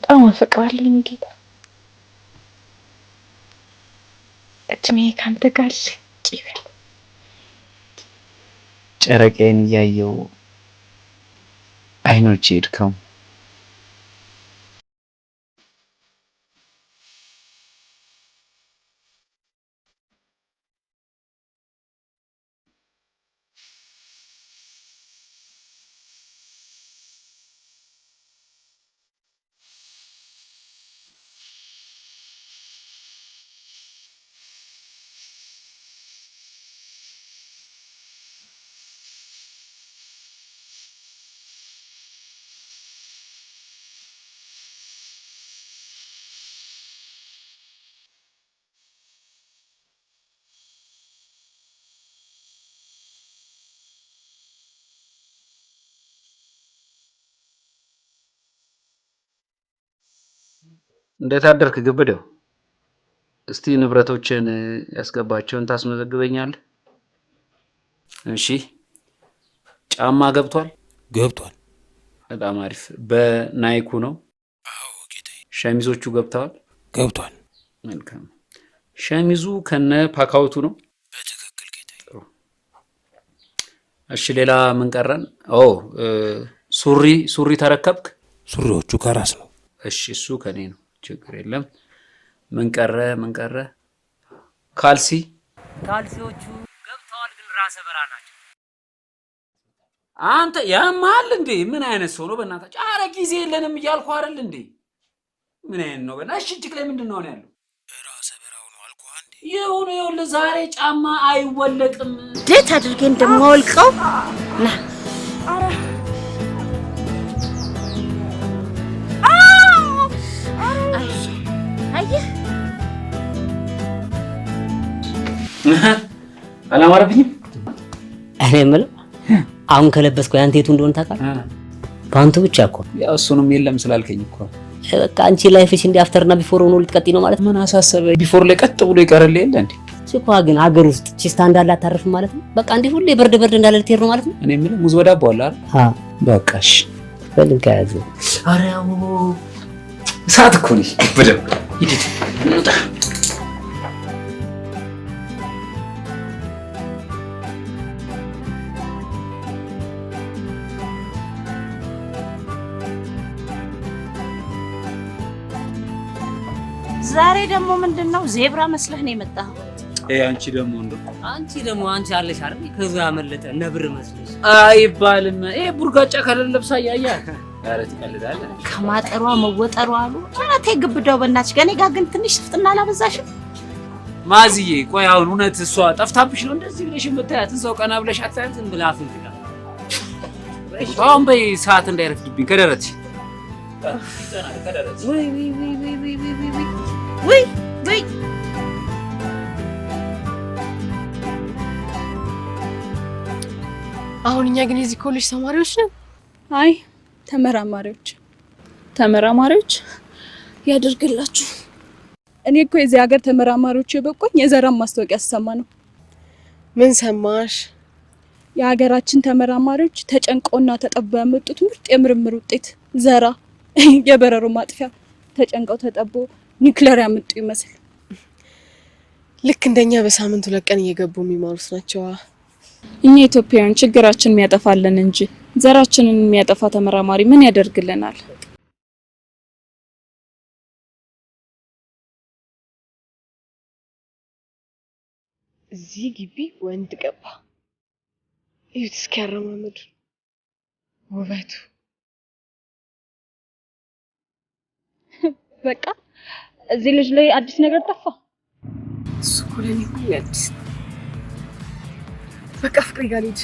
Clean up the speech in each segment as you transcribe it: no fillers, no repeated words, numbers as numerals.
በጣም አፈቅራለሁ ጌታ። እድሜ ካንተ ጋር ይበል። ጨረቃዬን እያየው አይኖቼ ይድከሙ። እንዴት አደርክ ግብደው? እስቲ ንብረቶችን ያስገባቸውን ታስመዘግበኛለህ? እሺ። ጫማ ገብቷል? ገብቷል። በጣም አሪፍ። በናይኩ ነው? አዎ ጌታዬ። ሸሚዞቹ ገብተዋል? ገብቷል። መልካም። ሸሚዙ ከነ ፓካውቱ ነው? በትክክል ጌታዬ። ጥሩ። እሺ ሌላ ምን ቀረን? ሱሪ ተረከብክ? ሱሪዎቹ ከራስ ነው። እሺ እሱ ከኔ ነው፣ ችግር የለም። ምን ቀረ? ካልሲዎቹ ገብተዋል፣ ግን ራሰ በራ ናቸው። አንተ ያማል እንዴ? ምን አይነት ሰው ነው በእናታችሁ? አረ ጊዜ የለንም እያልኩ አይደል እንዴ? ምን አይነት ነው በእናትሽ? እጅግ ላይ ምንድን ነው ያለው? ራሰ በራው ነው አልኩህ አንዴ። ይኸውልህ ዛሬ ጫማ አይወለቅም። እንዴት አድርጌ እንደማወልቀው ና። አረ አየህ፣ አላማረብኝም። እኔ የምለው አሁን ከለበስከው ያንተ የቱ እንደሆነ ታውቃለህ? ፓንቱ ብቻ እኮ ያው እሱንም የለም ስላልከኝ እኮ በቃ አንቺ ላይፍሽ እንደ አፍተርና ቢፎር ሆኖ ልትቀጥይ ነው ማለት ነው። ምን አሳሰበ? ቢፎር ላይ ቀጥ ብሎ ይቀርልህ የለ እንዴ? ሲኳ ግን ሀገር ውስጥ ቺስታ እንዳለ አታርፍም ማለት ነው። በቃ እንዴ ሁሌ በርድ እንዳለ ልትሄድ ነው ማለት ነው። እኔ የምለው ሙዝ ወዳቦ አለ አይደል? አዎ በቃሽ። በልንካ ያዘ። ኧረ ያው እሳት እኮ ነሽ በደም ይድት እንውጣ። ዛሬ ደግሞ ምንድነው ዜብራ መስለህ ነው የመጣው? አንቺ ደግሞ አንቺ አለሽ አይደል? ከዛ ያመለጠ ነብር መስለሽ አይባልም። ቡርጋጫ ከለለ ለብሳ ያያ ኧረ ትቀልዳለህ። ከማጠሯ መወጠሯ አሉ። አናቴ ግብዳው በእናትሽ ከኔ ጋር ግን ትንሽ ስፍጥና አላበዛሽም? ማዝዬ ቆይ አሁን እውነት እሷ ጠፍታብሽ ነው እንደዚህ ብለሽ የምታያት? እዛው ቀና ብለሽ አታያትም? ብላፍን ትጋ አሁን በይ ሰዓት እንዳይረፍድብኝ ከደረትሽ ወይ አሁን እኛ ግን የዚህ ኮሌጅ ተማሪዎች ነን። አይ ተመራማሪዎች ያደርግላችሁ። እኔ እኮ የዚህ ሀገር ተመራማሪዎች የበቁኝ የዘራን ማስታወቂያ ስሰማ ነው። ምን ሰማሽ? የሀገራችን ተመራማሪዎች ተጨንቀውና ተጠበው ያመጡት ምርጥ የምርምር ውጤት ዘራ የበረሮ ማጥፊያ ተጨንቀው ተጠቦ ኒውክሌር ያመጡ ይመስል። ልክ እንደኛ በሳምንት 2 ቀን እየገቡ የሚማሩት ናቸው። እኛ ኢትዮጵያውያን ችግራችን የሚያጠፋልን እንጂ ዘራችንን የሚያጠፋ ተመራማሪ ምን ያደርግልናል? እዚህ ግቢ ወንድ ገባ። እዩት እስኪ ያረማመዱ ውበቱ። በቃ እዚህ ልጅ ላይ አዲስ ነገር ጠፋ። እሱ ለኔ አዲስ ነው። በቃ ፍቅሬ ጋር ልሂድ።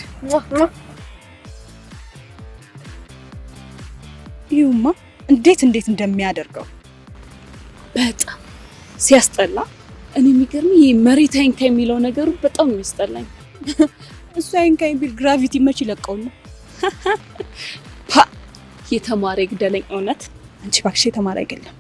ይሁማ እንዴት እንደሚያደርገው በጣም ሲያስጠላ። እኔ የሚገርም ይሄ መሬት አይንካ የሚለው ነገሩ በጣም ነው የሚያስጠላኝ። እሱ አይንካኝ ቢል ግራቪቲ መች ይለቀው ነው? ፓ የተማረ ይግደለኝ። እውነት አንቺ ባክሽ የተማረ አይገለም።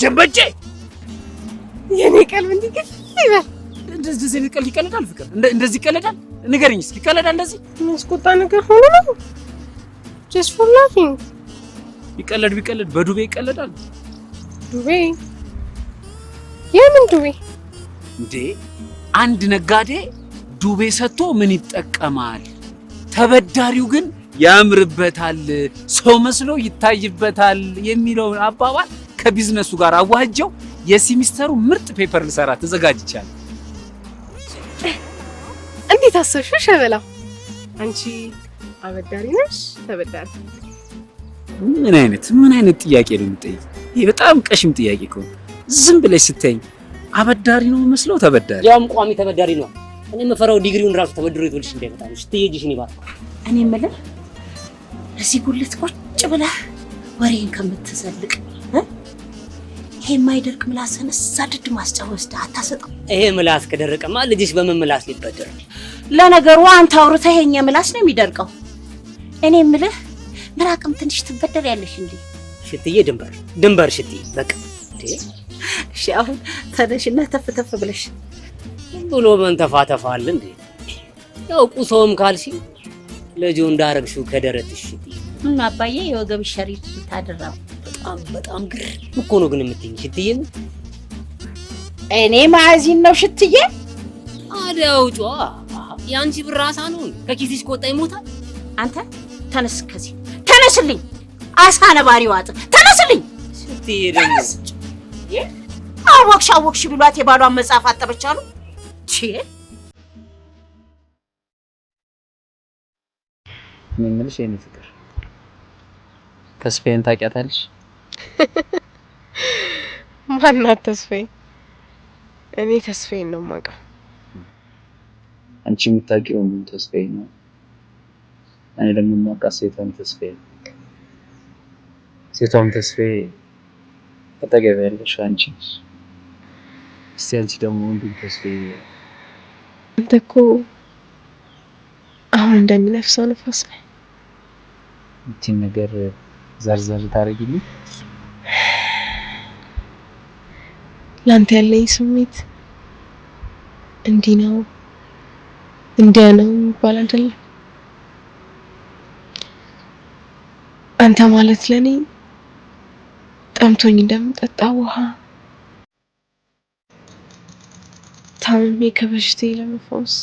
ጀንበጄ የኔ ቀልብ እንዲገፍ ይበል። እንደዚህ ቀልድ ይቀለዳል? ፍቅር እንደዚህ ይቀለዳል? ንገረኝ እስኪ ይቀለዳል? እንደዚህ የሚያስቆጣ ነገር ሆኖ ነው? just for laughing። ቢቀለድ በዱቤ ይቀለዳል? ዱቤ? የምን ዱቤ እንዴ? አንድ ነጋዴ ዱቤ ሰጥቶ ምን ይጠቀማል? ተበዳሪው ግን ያምርበታል፣ ሰው መስሎ ይታይበታል የሚለውን አባባል ከቢዝነሱ ጋር አዋህጀው የሲሚስተሩ ምርጥ ፔፐር ልሰራ ተዘጋጅቻለሁ። እንዴት አሰብሽው ሸበላ? አንቺ አበዳሪ ነሽ ተበዳሪ? ምን አይነት ጥያቄ ነው የምትጠይቅ? ይሄ በጣም ቀሽም ጥያቄ እኮ። ዝም ብለሽ ስተኝ አበዳሪ ነው መስለው ተበዳሪ? ያም ቋሚ ተበዳሪ ነው። እኔ የምፈራው ዲግሪውን ራሱ ተበድሮ ይቶልሽ እንዳይመጣ ነው። ስትሄጂሽን ይባል። እኔ የምልህ እዚህ ጉልት ቁጭ ብለህ ወሬን ከምትሰልቅ ይሄ የማይደርቅ ምላስህን እዛ ድድ ማስጫወት አታሰጠው። ይሄ ምላስ ከደረቀማ ልጅሽ በምን ምላስ ሊበደር? ለነገሩ አንተ አውርተህ የኛ ምላስ ነው የሚደርቀው። እኔ የምልህ ምራቅም ትንሽ ትበደር ያለሽ እንዴ? ሽትዬ ድንበር ሽትዬ በቃ እንዴ። እሺ አሁን ተነሽና ተፍ ብለሽ ብሎ መንተፋተፋል እንዴ? ያው ቁሶም ካልሲ ልጁ እንዳረግሽው ከደረትሽ ሽትዬ። ምን አባዬ የወገብ ሸሪት ታደራው። በጣም ግር እኮ ነው ግን የምትይኝ ሽትዬ። እኔ ማዚን ነው ሽትዬ? አዳው ጫ ያንቺ ብራሳ ነው ከኪስሽ ቆጣ ይሞታል። አንተ ተነስ፣ ከዚህ ተነስልኝ። አሳ ነባሪ ዋጥ ተነስልኝ። ሽትዬ ደግሞ አወቅሽ ብሏት የባሏን መጽሐፍ አጠበቻሉ። ምን ምንሽ የኔ ፍቅር ተስፋዬን ታውቂያታለሽ? ማናት ተስፋዬ? እኔ ተስፋዬን ነው የማውቀው። አንቺ የምታውቂው ምን ተስፋዬ ነው? እኔ ደግሞ የማውቃት ሴቷን ተስፋዬ። ሴቷም ተስፋዬ አጠገብ ያለሽ አንቺ። እስቲ አንቺ ደግሞ ወንዱም ተስፋዬ። አንተ እኮ አሁን እንደሚነፍሰው ንፋስ ላይ እንትን ነገር ዘርዘር ታረጊልኝ። ላንተ ያለኝ ስሜት እንዲህ ነው እንዲያ ነው የሚባል አይደለም። አንተ ማለት ለኔ ጠምቶኝ እንደምጠጣ ውሃ፣ ታምሜ ከበሽታዬ ለመፈወስ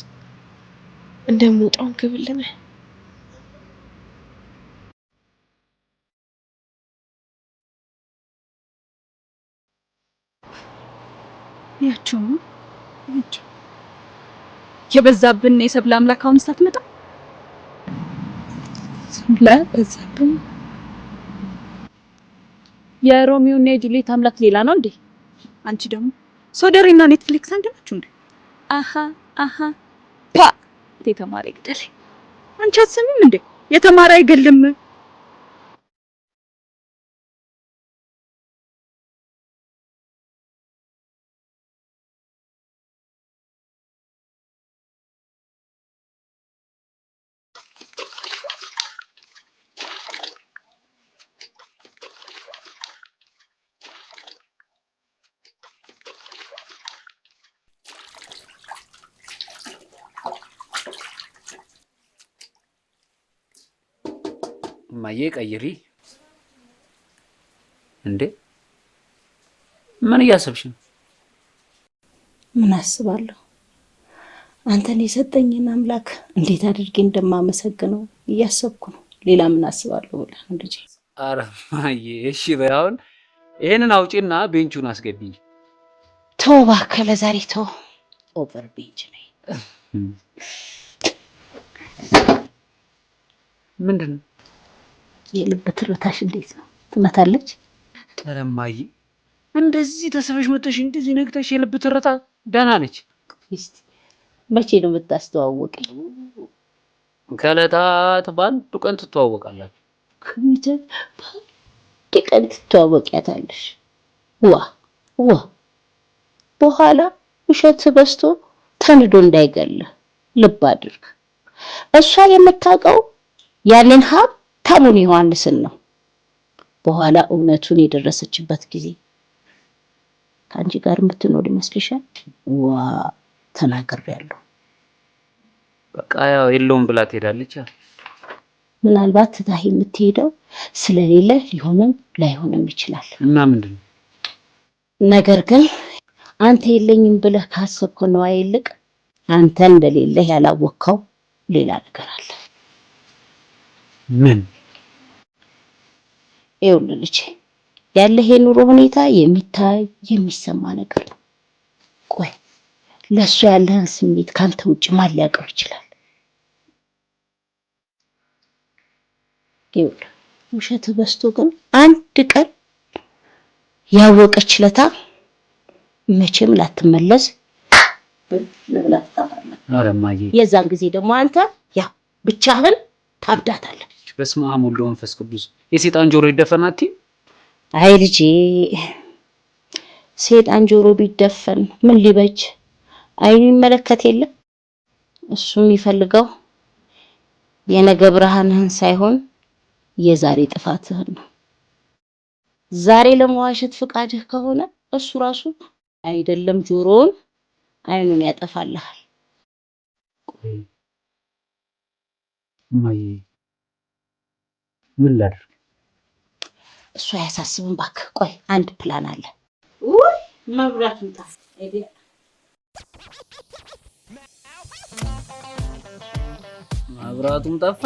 እንደምወጣው ክብል ነህ። ያቸው የበዛብን የሰብለ አምላክ አሁን ሳትመጣ ሰብለ በዛብን። የሮሚዮ እና የጁሊየት አምላክ ሌላ ነው እንዴ? አንቺ ደግሞ ሶደሬና ኔትፍሊክስ አንድ ናችሁ እንዴ? አሃ ፓ የተማረ ይግደል። አንቺ አትሰሚም እንዴ? የተማረ አይገልም። ማዬ ቀይሪ እንዴ? ምን እያሰብሽ ነው? ምን አስባለሁ? አንተን የሰጠኝን አምላክ እንዴት አድርጌ እንደማመሰግነው እያሰብኩ ነው። ሌላ ምን አስባለሁ ብለህ ነው ልጄ? ኧረ ማዬ እሺ በይ። አሁን ይሄንን አውጪና ቤንቹን አስገቢኝ። ተው እባክህ፣ ለዛሬ ተው። ኦቨር ቤንች ነኝ። ምንድነው? የልብ ትርታሽ እንዴት ነው? ትመታለች? ኧረ እማዬ እንደዚህ ተሰበሽ መተሽ እንደዚህ ነግተሽ የልብ ትርታ ደህና ነች። እስቲ መቼ ነው የምታስተዋወቀኝ? ከዕለታት በአንዱ ቀን ትተዋወቃላችሁ። ከቤተሰብ በአንድ ቀን ትተዋወቂያታለሽ? ዋ በኋላ ውሸት በዝቶ ተንዶ እንዳይገልህ ልብ አድርግ። እሷ የምታውቀው ያንን ሀብታሙን ዮሐንስን ነው። በኋላ እውነቱን የደረሰችበት ጊዜ ከአንቺ ጋር የምትኖር ይመስልሻል? ዋ ተናግሬያለሁ። በቃ ያው የለውም ብላ ትሄዳለች። ምናልባት ትታህ የምትሄደው ስለሌለ ሊሆንም ላይሆንም ይችላል። እና ምንድነው? ነገር ግን አንተ የለኝም ብለህ ካሰብከው ነው ይልቅ አንተ እንደሌለህ ያላወቅከው ሌላ ነገር አለ። ምን? ይኸውልህ ልጄ ያለህ የኑሮ ሁኔታ የሚታይ የሚሰማ ነገር ነው። ቆይ ለእሱ ያለህን ስሜት ካንተ ውጭ ማን ሊያውቀው ይችላል? ይኸውልህ ውሸት በዝቶ ግን አንድ ቀን ያወቀች ለታ መቼም ላትመለስ ብላ ትጠፋለህ። ኧረ እማዬ የዛን ጊዜ ደግሞ አንተ ያ ብቻህን ታብዳታለህ። በስመ አብ ወወልድ ወመንፈስ ቅዱስ የሴጣን ጆሮ ይደፈናት። አይ ልጄ ሴጣን ጆሮ ቢደፈን ምን ሊበጅ? አይኑ ይመለከት የለም። እሱ የሚፈልገው የነገ ብርሃንህን ሳይሆን የዛሬ ጥፋትህን ነው። ዛሬ ለመዋሸት ፍቃድህ ከሆነ እሱ ራሱ አይደለም ጆሮውን አይኑን ያጠፋልሃል። እማዬ ምን ላድርግ? እሱ አያሳስብም እባክህ። ቆይ አንድ ፕላን አለ። ውይ መብራቱን ጠፋ። መብራቱም ጠፋ።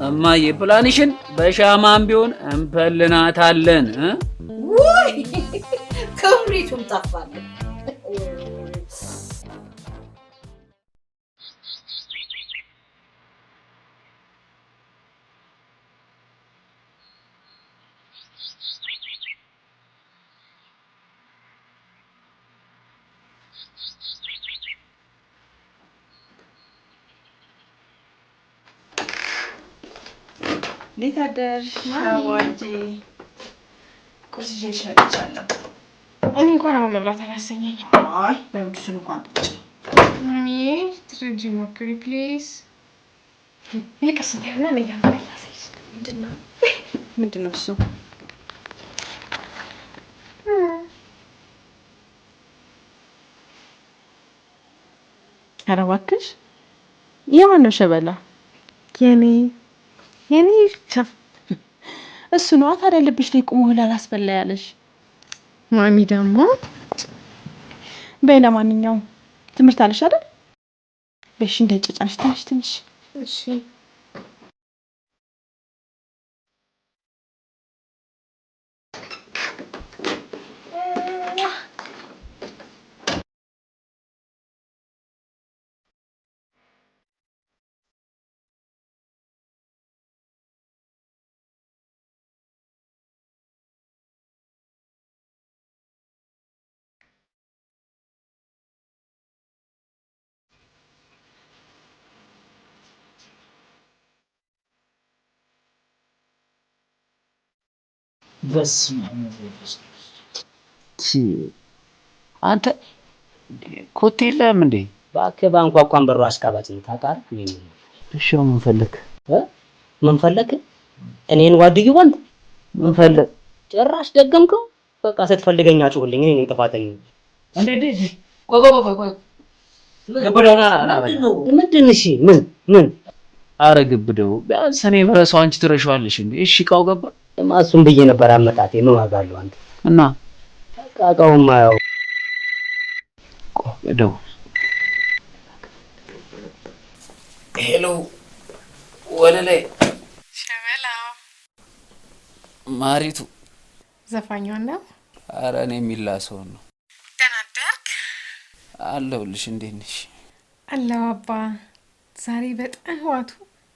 እማዬ ፕላንሽን በሻማም ቢሆን እንፈልናታለን። ውይ ክብሪቱም ጠፋለን። እንዴት አደርሽ? አዋጂ ቁርስ ይዤ መጥቻለሁ። እኔ እንኳን አሁን መብላት አላሰኘኝም። አይ በምድስን እንኳን ማሚ ትረጂ ሞክሪ ፕሊዝ። ይቅርስ እንደሆነ ለያምራ ምንድነው እሱ? ኧረ እባክሽ የማን ነው ሸበላ? የኔ ብቻ እሱ ነው። ታዲያ ልብሽ ላይ ቁሞ ላላስበላ ያለሽ ማሚ ደግሞ በይ። ለማንኛውም ትምህርት አለሽ አይደል? በሽ እንደጨጫንሽ ትንሽ እሺ አንተ ኮቴ የለህም እንዴ? እባክህ ባንኳኳን በሩ አስቀባጭ ታውቃለህ። እሺ ምን ፈለክ? ምን ፈለክ? እኔን ጓድዩ ወንድ ምን ፈለክ? ጭራሽ ደገምከው። በቃ ስትፈልገኝ አጭሁልኝ። እኔ ነኝ ጥፋተኛ። እንዴ ቆይ ግብደውና ምንድን? እሺ ምን? አረ ግብደው ቢያንስ እኔ በረሳው አንቺ ትረሻዋለሽ እንዴ? እሺ እቃው ገባ። እሱን ብዬ ነበር አመጣጤ። ምን ዋጋ አለው አንተ? እና እቃውማ ያው ቆደው ሄሎ ወለለ ሸበላው ማሪቱ ዘፋኛው ነው። አረ እኔ የሚላሰው ነው። ደህና አደርክ? አለሁልሽ። እንዴት ነሽ? አለሁ አባ። ዛሬ በጠዋቱ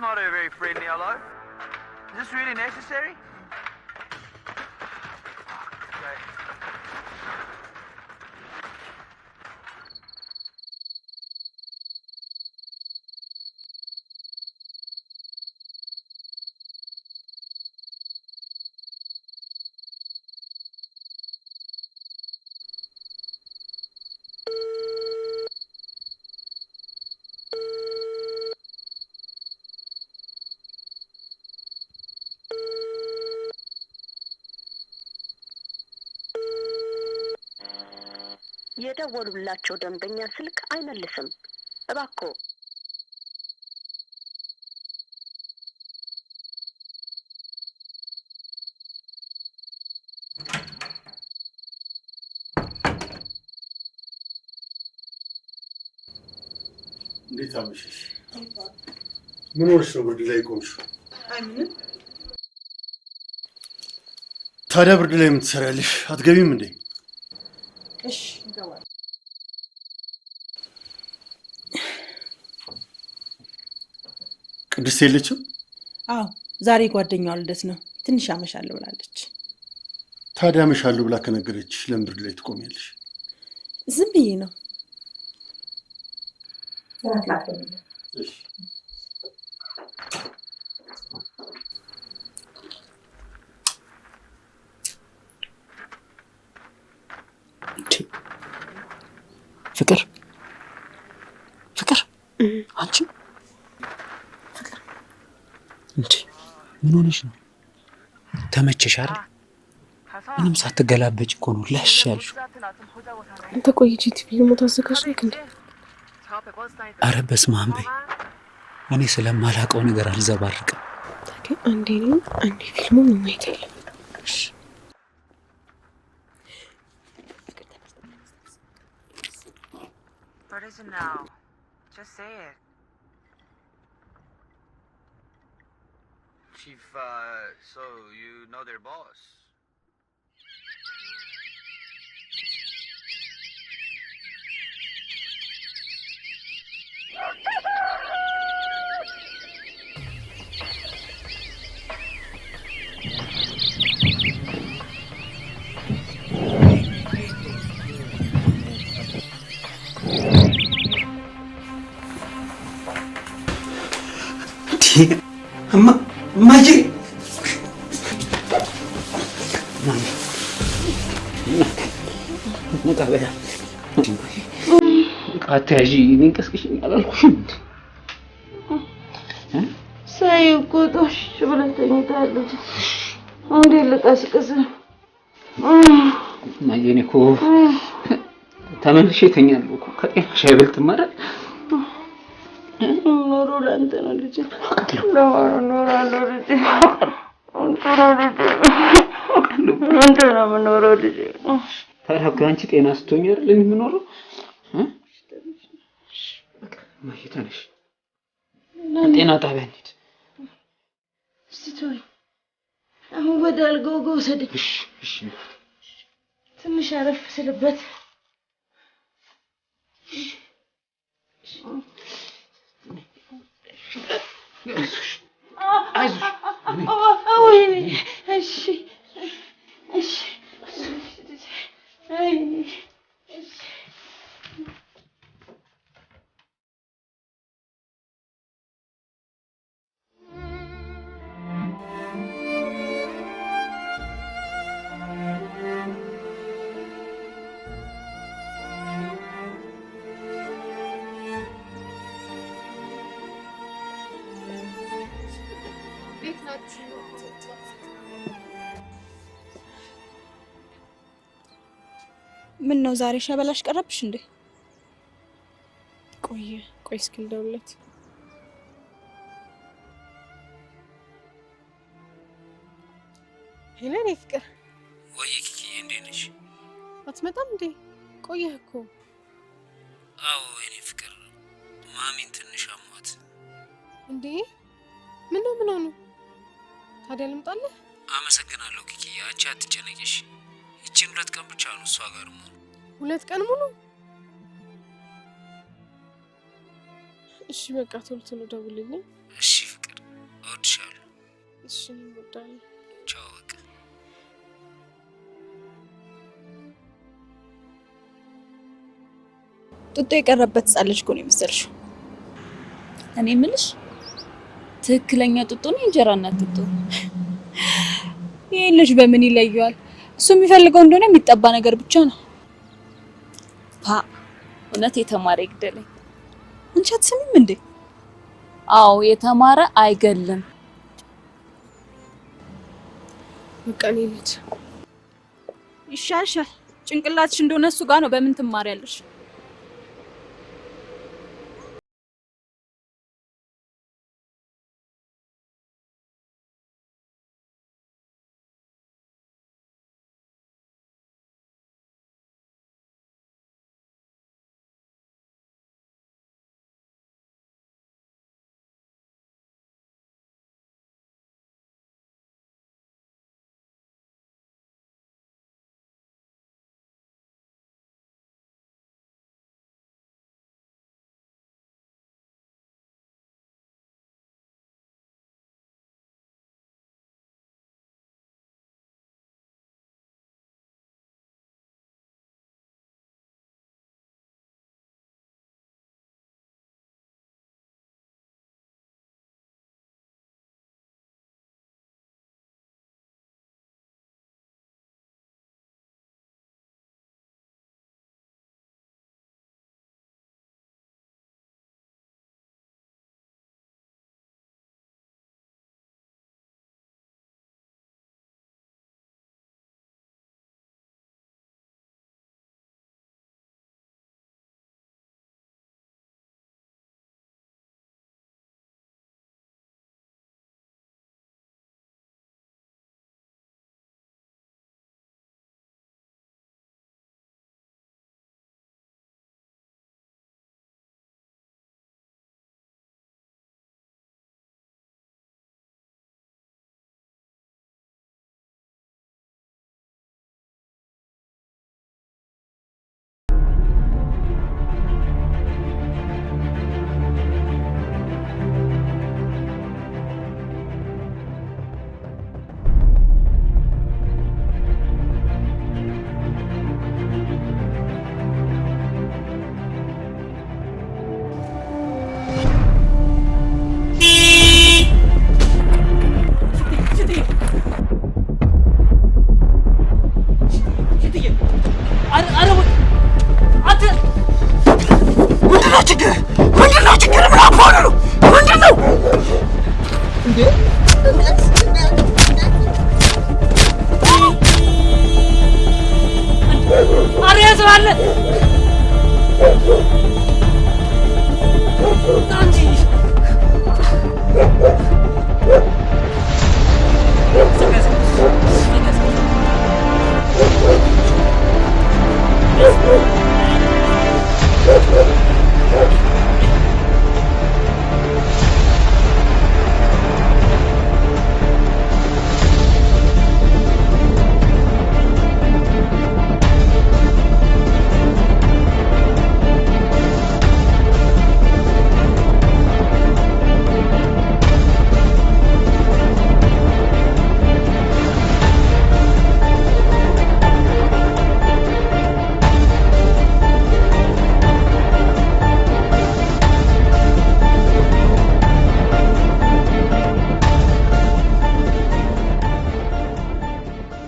not a very friendly hello. Is this really necessary? Okay. የደወሉላቸው ደንበኛ ስልክ አይመልስም እባክዎ እንዴት አመሸሽ? ምን ሆነሽ ነው ብርድ ላይ ቆምሽው? አይ ምን ታዲያ ብርድ ላይ ምን ትሰሪያለሽ? አትገቢም እንዴ? እሺ እንገባለን። ቅድስት የለችም? አዎ ዛሬ ጓደኛዋ ልደት ነው። ትንሽ አመሻለሁ ብላለች። ታዲያ አመሻለሁ ብላ ከነገረችሽ ለምን ብርድ ላይ ትቆሚያለሽ? ዝም ብዬ ነው። እሺ ፍቅር ፍቅር አንቺ ፍቅር እንዴ ምን ሆነሽ ነው? ተመቸሽ አይደል? ምንም ሳትገላበጭ እኮ ነው ለሽ ያልሽው። አንተ ቆይ ቲቪ ሞት አዘጋጅተህ እንዴ? አረ በስመ አብ በይ። እኔ ስለማላውቀው ነገር አልዘባርቅም። ታዲያ አንዴ ነው አንዴ ፊልሙን ማየት ያለብን። What is it now? Just say it. Chief, so you know their boss? ማጂ ሙታበያ አታጂ እንቀስቅሽ አላልኩሽም? ሳይቆጣሽ ብለህ ተኝታለች። አንዴ ልቀስቅስ ማጂኔ እኮ ተመልሼ እተኛለሁ እኮ ከጤናሽ አይበልጥም አይደል? ኖሮ ለአንተ ነው ልጅ ኖራለሁ ልጅ አንተ ነው የምኖረው ልጅ። ታዲያ አንቺ ጤና ስትሆኝ አይደል የምኖረው? ማሂ ተነሽ፣ ጤና ጣቢያ እንሂድ። እስቲ ተወኝ፣ አሁን ወደ አልጋው ውሰደኝ። እሺ ትንሽ አረፍ ስልበት። ወይኔ እሺ እሺ ምን ነው ዛሬ ሸበላሽ ቀረብሽ እንዴ? ቆይ እስኪ ልደውልለት። ሄለን ፍቅር ወይ ኪኪ እንዴት ነሽ? አትመጣም እንዴ? ቆየህ እኮ። አዎ የኔ ፍቅር ማሚን ትንሽ አሟት። እንዴ ምን ሆኑ? ታዲያ ልምጣልህ? አመሰግናለሁ ኪኪ፣ አንቺ አትጨነቂሽ። ይቺን 2 ቀን ብቻ ነው እሷ ጋር ነው። 2 ቀን ሙሉ? እሺ በቃ ቶሎ ደውልልኝ። እሺ ፍቅር። እሺ ወዳይ ቻው በቃ። ጡጦ የቀረበት ጻለች እኮ ነው የመሰልሽው። እኔ የምልሽ ትክክለኛ ጡጦ ነው እንጀራ እናት ጡጦ? ይሄ ልጅ በምን ይለየዋል? እሱ የሚፈልገው እንደሆነ የሚጠባ ነገር ብቻ ነው። እውነት የተማረ ይግደለኝ። አንቺ አትሰሚም እንዴ? አዎ የተማረ አይገልም። በቃ እኔ ልጅ ይሻልሻል። ጭንቅላትሽ እንደሆነ እሱ ጋር ነው። በምን ትማሪያለሽ?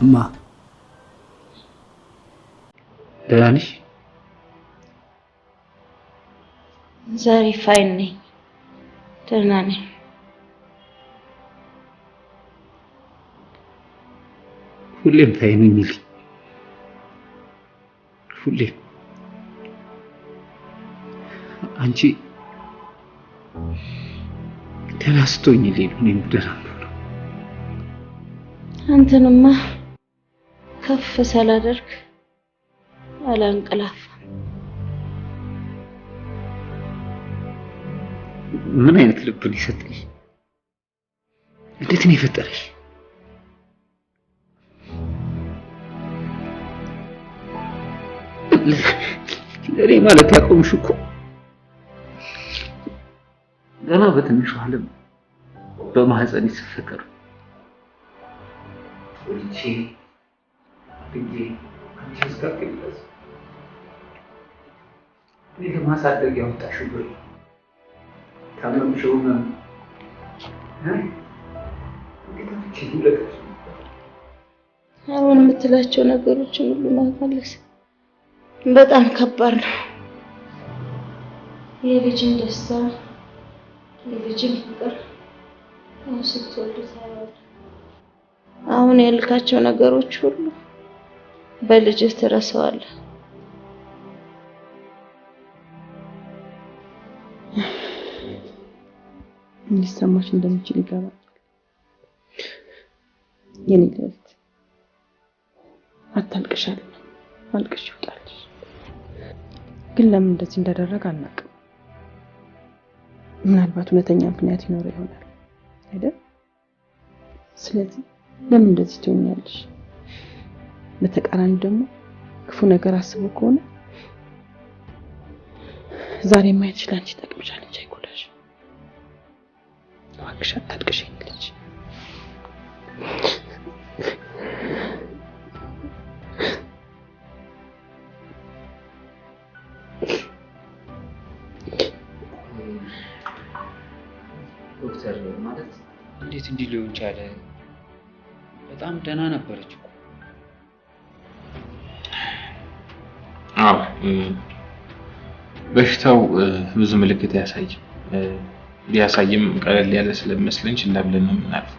እማ ደህና ነሽ? ዛሬ ፋይን ነኝ፣ ደህና ነኝ። ሁሌም ፋይን የሚል ሁሌም አንቺ ደህና ስትሆኝ ሌሉ እኔም ደህና ነው። አንተንማ ከፍ ሳላደርግ አላንቀላፋም። ምን አይነት ልብ ነው የሰጠሽ? እንዴት ነው የፈጠረሽ? ለኔ ማለት ያቆምሽ እኮ ገና በትንሹ ዓለም በማህፀን ሲፈጠር ወልቼ አድጌ አንቺ እስካገኝበት እኔ ለማሳደግ ያወጣሽው ብር ካመምሽው ነው አሁን የምትላቸው ነገሮችን ሁሉ ማመለስ በጣም ከባድ ነው። የልጅን ደስታ የልጅን ፍቅር አሁን ስትወልድ ታያለህ። አሁን ያልካቸው ነገሮች ሁሉ በልጅህ ትረሳዋለህ። ሊሰማሽ እንደሚችል ይገባል። የኔ ልጅ አታልቅሻለሁ፣ አልቅሽ ይውጣልሽ። ግን ለምን እንደዚህ እንዳደረገ አናውቅም። ምናልባት እውነተኛ ምክንያት ይኖር ይሆናል አይደል? ስለዚህ ለምን እንደዚህ ትሆኛለሽ? በተቃራኒ ደግሞ ክፉ ነገር አስቦ ከሆነ ዛሬ ማየት ይችላል እንጂ ጠቅምሻል እንጂ አይጎዳሽ። እባክሽ አታልቅሽ ልጅ። ዶክተር ማለት እንዴት እንዲህ ሊሆን ቻለ? በጣም ደህና ነበረች እኮ። አዎ በሽታው ብዙ ምልክት ያሳይም ሊያሳይም ቀለል ያለ ስለሚመስለኝ ችላ ብለን ነው የምናልፈው።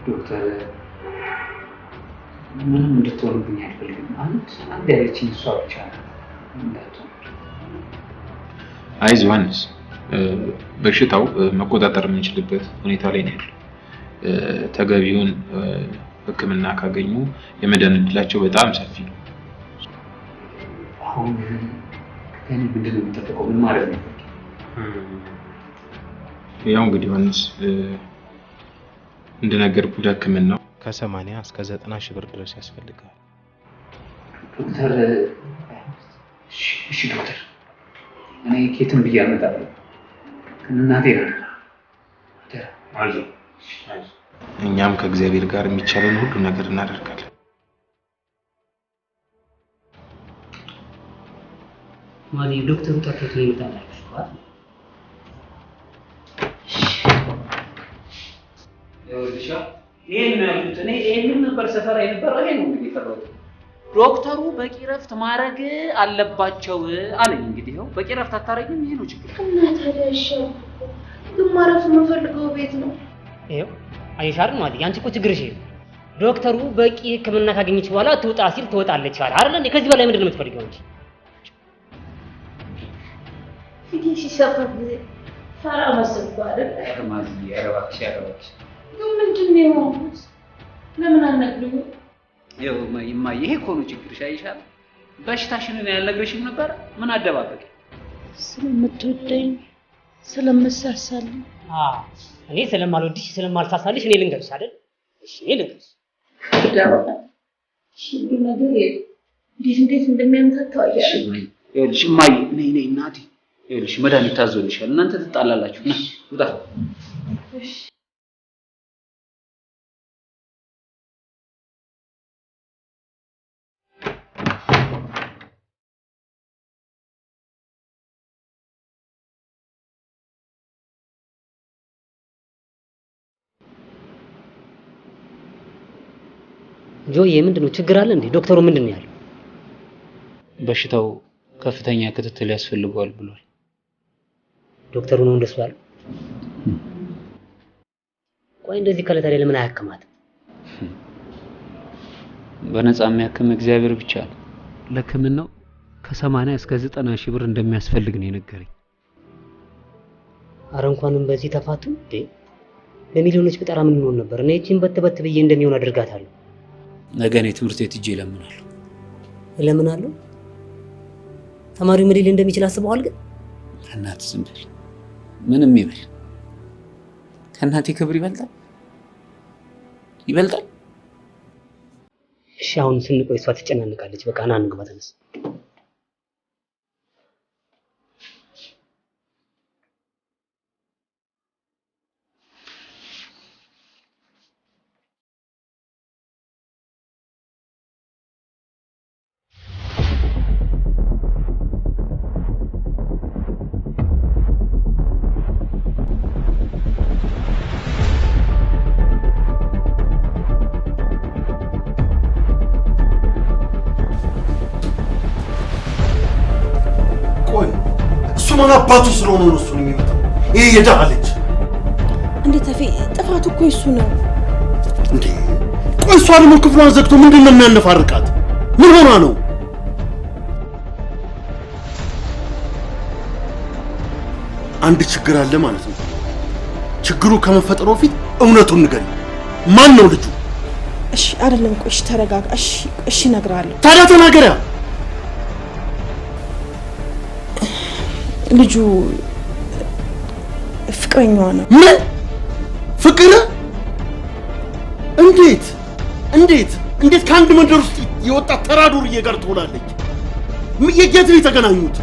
ዶክተር ምንም እንድትሆንብኝ አልፈልግም። አንድ ያለችኝ እሷ ብቻ እንዳትሆን። አይዞህ ዮሐንስ፣ በሽታው መቆጣጠር የምንችልበት ሁኔታ ላይ ነው ያለው። ተገቢውን ሕክምና ካገኙ የመዳን እድላቸው በጣም ሰፊ ነው። አሁን ከእኔ ምንድን ነው የሚጠበቀው? ምን ማለት ነው? ያው እንግዲህ ዮሐንስ እንደነገርኩህ ሕክምናው ከ80 እስከ 90 ሺህ ብር ድረስ ያስፈልጋል። ዶክተር እሺ ዶክተር፣ እኔ ኬትም ብዬ አልመጣለሁ። እናቴ ነው። አይዞህ። እኛም ከእግዚአብሔር ጋር የሚቻለን ሁሉ ነገር እናደርጋለን። ማዲ ዶክተሩ ጠርቶት ነው ይመጣላችሁ አይደል? ይኸውልሽ ይሄን ነው ያልኩት። እኔ ይሄንን ነበር ሰፈራ የነበረው። ይሄ ነው እንግዲህ ፈረው ዶክተሩ በቂ ረፍት ማድረግ አለባቸው አለኝ። እንግዲህ ይኸው በቂ ረፍት አታረጊም፣ ይሄ ነው ችግር። እና ታዲያ እሺው ግን ማረፍ የምፈልገው ቤት ነው። ይኸው አይሻር ማዲ ያንቺ እኮ ችግርሽ ይሄ ዶክተሩ በቂ ሕክምና ካገኘች በኋላ ትውጣ ሲል ትወጣለች አይደል እንዴ? ከዚህ በላይ ምንድን ነው የምትፈልገው እንጂ? ፊቴ ሲሰፋ ጊዜ ፈራ መስልኩ አይደል? ማዲ ያረባክሽ ግን ምንድን ነው የሆንኩት? ለምን አልነግሩኝ? ይኸው እማዬ ይሄ እኮ ነው ችግርሽ። አይሻል በሽታሽን ያልነግርሽም ነበር። ምን አደባበቅ? ስለምትወደኝ ስለምሳሳልኝ። እኔ ስለማልወድሽ ስለማልሳሳልሽ እኔ ልንገርሽ አይደል? እሺ እኔ ልንገርሽ። ሁሉ ነገር እንዴት እንደሚያምታታው አያለሁ። ይኸውልሽ እማዬ ነይ እናቴ፣ ይኸውልሽ መድኃኒት ታዞልሻል። እናንተ ትጣላላችሁ። ና ውጣ። እሺ ጆዬ ምንድነው ችግር አለ እንዴ? ዶክተሩ ምንድነው ያለው? በሽታው ከፍተኛ ክትትል ያስፈልገዋል ብሏል። ዶክተሩ ነው እንደሱ ያለው? ቆይ እንደዚህ ካለ ታዲያ ለምን አያክማት? በነፃ የሚያክም እግዚአብሔር ብቻ ነው። ለሕክምናው ከ80 እስከ 90 ሺህ ብር እንደሚያስፈልግ ነው የነገረኝ። አረ እንኳንም በዚህ ተፋቱ እንዴ! በሚሊዮኖች ብጠራ ምን ሆነ ነበር? እኔ እቺን በት ብዬ እንደሚሆን አድርጋታለሁ። ነገ እኔ ትምህርት ቤት ሂጄ እለምናለሁ። እለምናለሁ? ተማሪው ምን ሊል እንደሚችል አስበዋል? ግን እናት ዝም በል፣ ምንም ይበል፣ ከእናቴ ክብር ይበልጣል ይበልጣል። እሺ አሁን ስንቆይ እሷ ትጨናነቃለች። በቃ ና እንግባ፣ ተነስ። ማን አባቱ ስለሆነ ነው እሱን የሚመጣው? ይሄ የደሃ ልጅ እንዴት ተፌ ጥፋቱ እኮ እሱ ነው እንዴ? ቆይ እሷ ደግሞ ክፍሏን ዘግቶ ምንድን ነው የሚያነፋርቃት? ምን ሆና ነው? አንድ ችግር አለ ማለት ነው። ችግሩ ከመፈጠሩ በፊት እውነቱን ንገሪ። ማን ነው ልጁ? እሺ አይደለም፣ ቆይ እሺ ተረጋጋ። እሺ እነግርሃለሁ። ታዲያ ተናገሪያ። ልጁ ፍቅረኛዋ ነው። ምን ፍቅር? እንዴት እንዴት እንዴት ከአንድ መንደር ውስጥ የወጣ ተራ ዱርዬ ጋር ትውላለች? የት ነው የተገናኙት?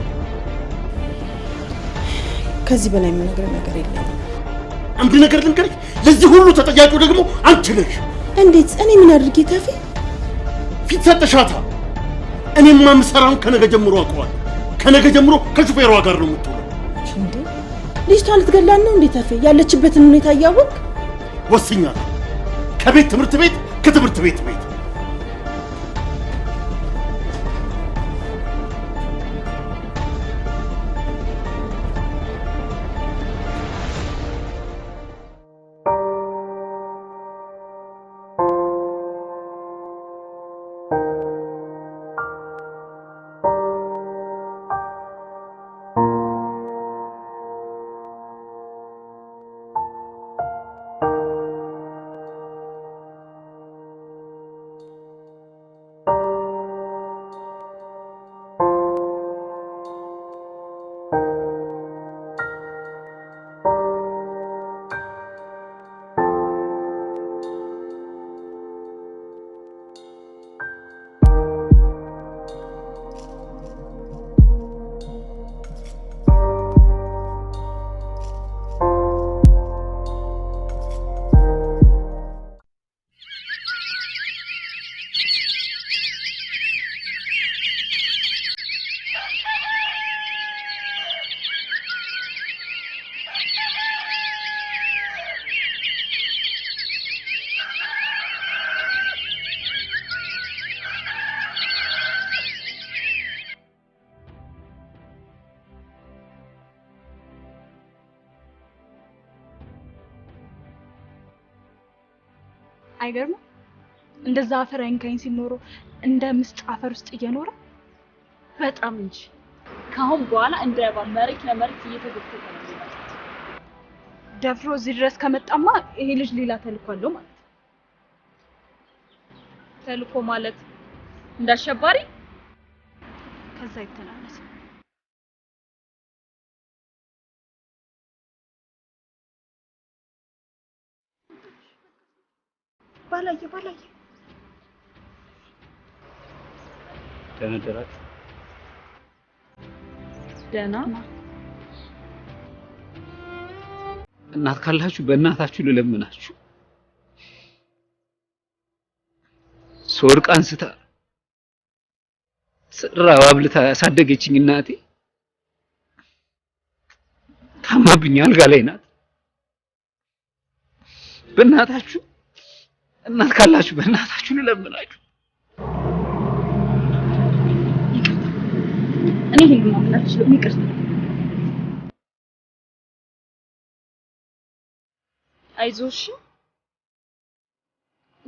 ከዚህ በላይ የምነግርህ ነገር የለም። አንድ ነገር ልንገርሽ፣ ለዚህ ሁሉ ተጠያቂው ደግሞ አንቺ ነሽ። እንዴት? እኔ ምን አድርጌ ታፊ? ፊት ሰጥሻታ። እኔማ የምሰራውን ከነገ ጀምሮ አውቀዋለሁ። ከነገ ጀምሮ ከሹፌሯ ጋር ነው የምትውለው። እንዴ ልጅቷ ልትገላን ነው እንዴ ታፊ? ያለችበትን ሁኔታ እያወቅ ወስኛለሁ። ከቤት ትምህርት ቤት፣ ከትምህርት ቤት ቤት። አይገርም? እንደዛ አፈር አይንካኝ ሲኖር እንደ ምስጥ አፈር ውስጥ እየኖረ በጣም እንጂ ካሁን በኋላ እንደ መሬት ለመሬት እየተጎተተ ነው የሚመጣው። ደፍሮ እዚህ ድረስ ከመጣማ ይሄ ልጅ ሌላ ተልኮ አለው ማለት ነው። ተልኮ ማለት እንዳሸባሪ ከዛ ይተናነስ። ባላየ ተነደራችሁ? ደህና እናት ካላችሁ በእናታችሁ ልለምናችሁ። ሶርቅ አንስታ ስራው አብልታ ያሳደገችኝ እናቴ ታማብኝ አልጋ ላይ ናት። በእናታችሁ እናት ካላችሁ በእናታችሁ ልለምናችሁ። እኔ ይሄን ማምናችሁ ይቅርታ። አይዞሽ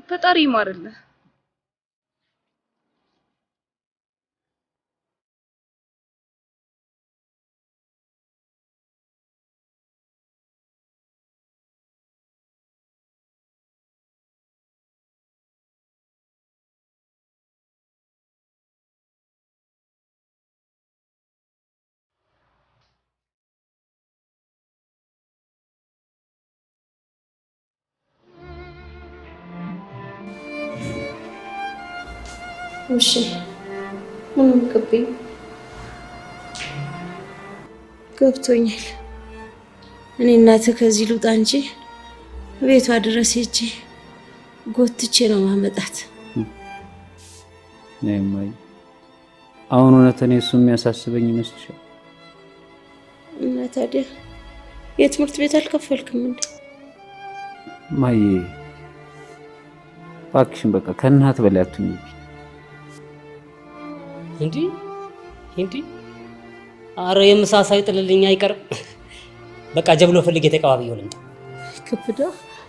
ፈጣሪ ይማርልህ። እሺ ምንም ከብኝ ገብቶኛል። እኔ እናትህ ከዚህ ልውጣ እንጂ ቤቷ ድረስ ሄጄ ጎትቼ ነው ማመጣት። ነይማይ አሁን እውነት እኔ እሱ የሚያሳስበኝ ይመስልሻል? እና ታዲያ የትምህርት ቤት አልከፈልክም እንዴ? ማዬ እባክሽን በቃ ከእናት በላይ አትሁኝ። እንዲ አረ የምሳሳይ ጥልልኛ አይቀርም። በቃ ጀብሎ ፈልጌ ተቀባብየው ልምጣ። ክብዳ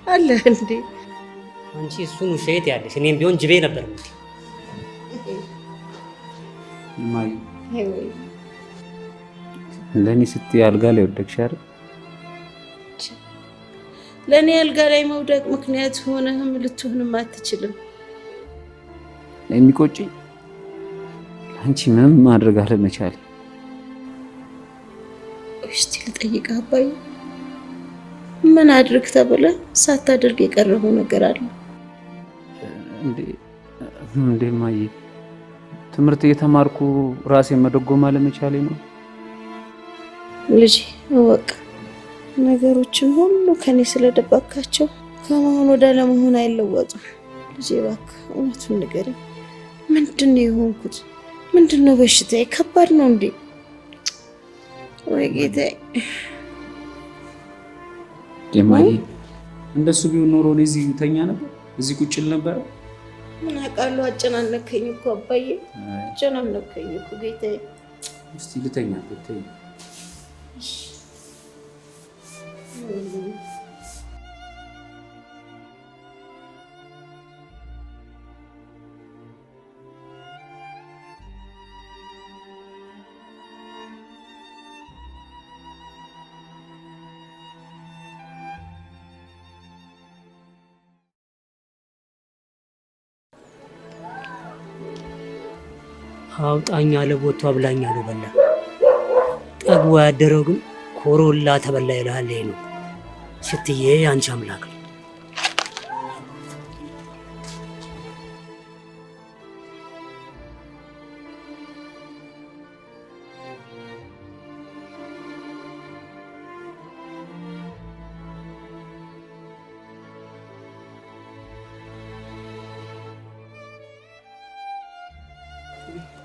አለ እንዴ? አንቺ እሱን ውሸት ያለሽ፣ እኔም ቢሆን ጅቤ ነበር። ማይ ለኔ ስትይ አልጋ ላይ ወደቅሽ አይደል? ለኔ አልጋ ላይ መውደቅ ምክንያት ሆነህም ልትሆንም አትችልም። የሚቆጭኝ አንቺ ምንም ማድረግ አለመቻል። እስቲ ልጠይቅህ አባዬ፣ ምን አድርግ ተብለህ ሳታደርግ የቀረበው ነገር አለ እንዴ? ማይ ትምህርት እየተማርኩ ራሴን መደጎም አለመቻሌ ነው። ልጅ እወቅ፣ ነገሮችን ሁሉ ከኔ ስለደበቅካቸው ከመሆን ወደ አለመሆን አይለወጡም። ልጅ እባክህ እውነቱን ንገረኝ። ምንድን ነው የሆንኩት? ምንድን ነው በሽታዬ? ከባድ ነው እንዴ? ወይ ጌታዬ። ደማዬ እንደሱ ቢሆን ኖሮ እዚህ ተኛ ነበር፣ እዚህ ቁጭ ል ነበር። ምን አውቃለሁ። አጨናነከኝ እኮ አባዬ፣ አጨናነከኝ እኮ ጌታዬ። እስቲ ልተኛ ብትይ አውጣኛ ለቦቱ አብላኛ ነው በላ ጠግቦ ያደረው ግን ኮሮላ ተበላ ይላል። ይሄ ነው ስትዬ አንቺ አምላክ።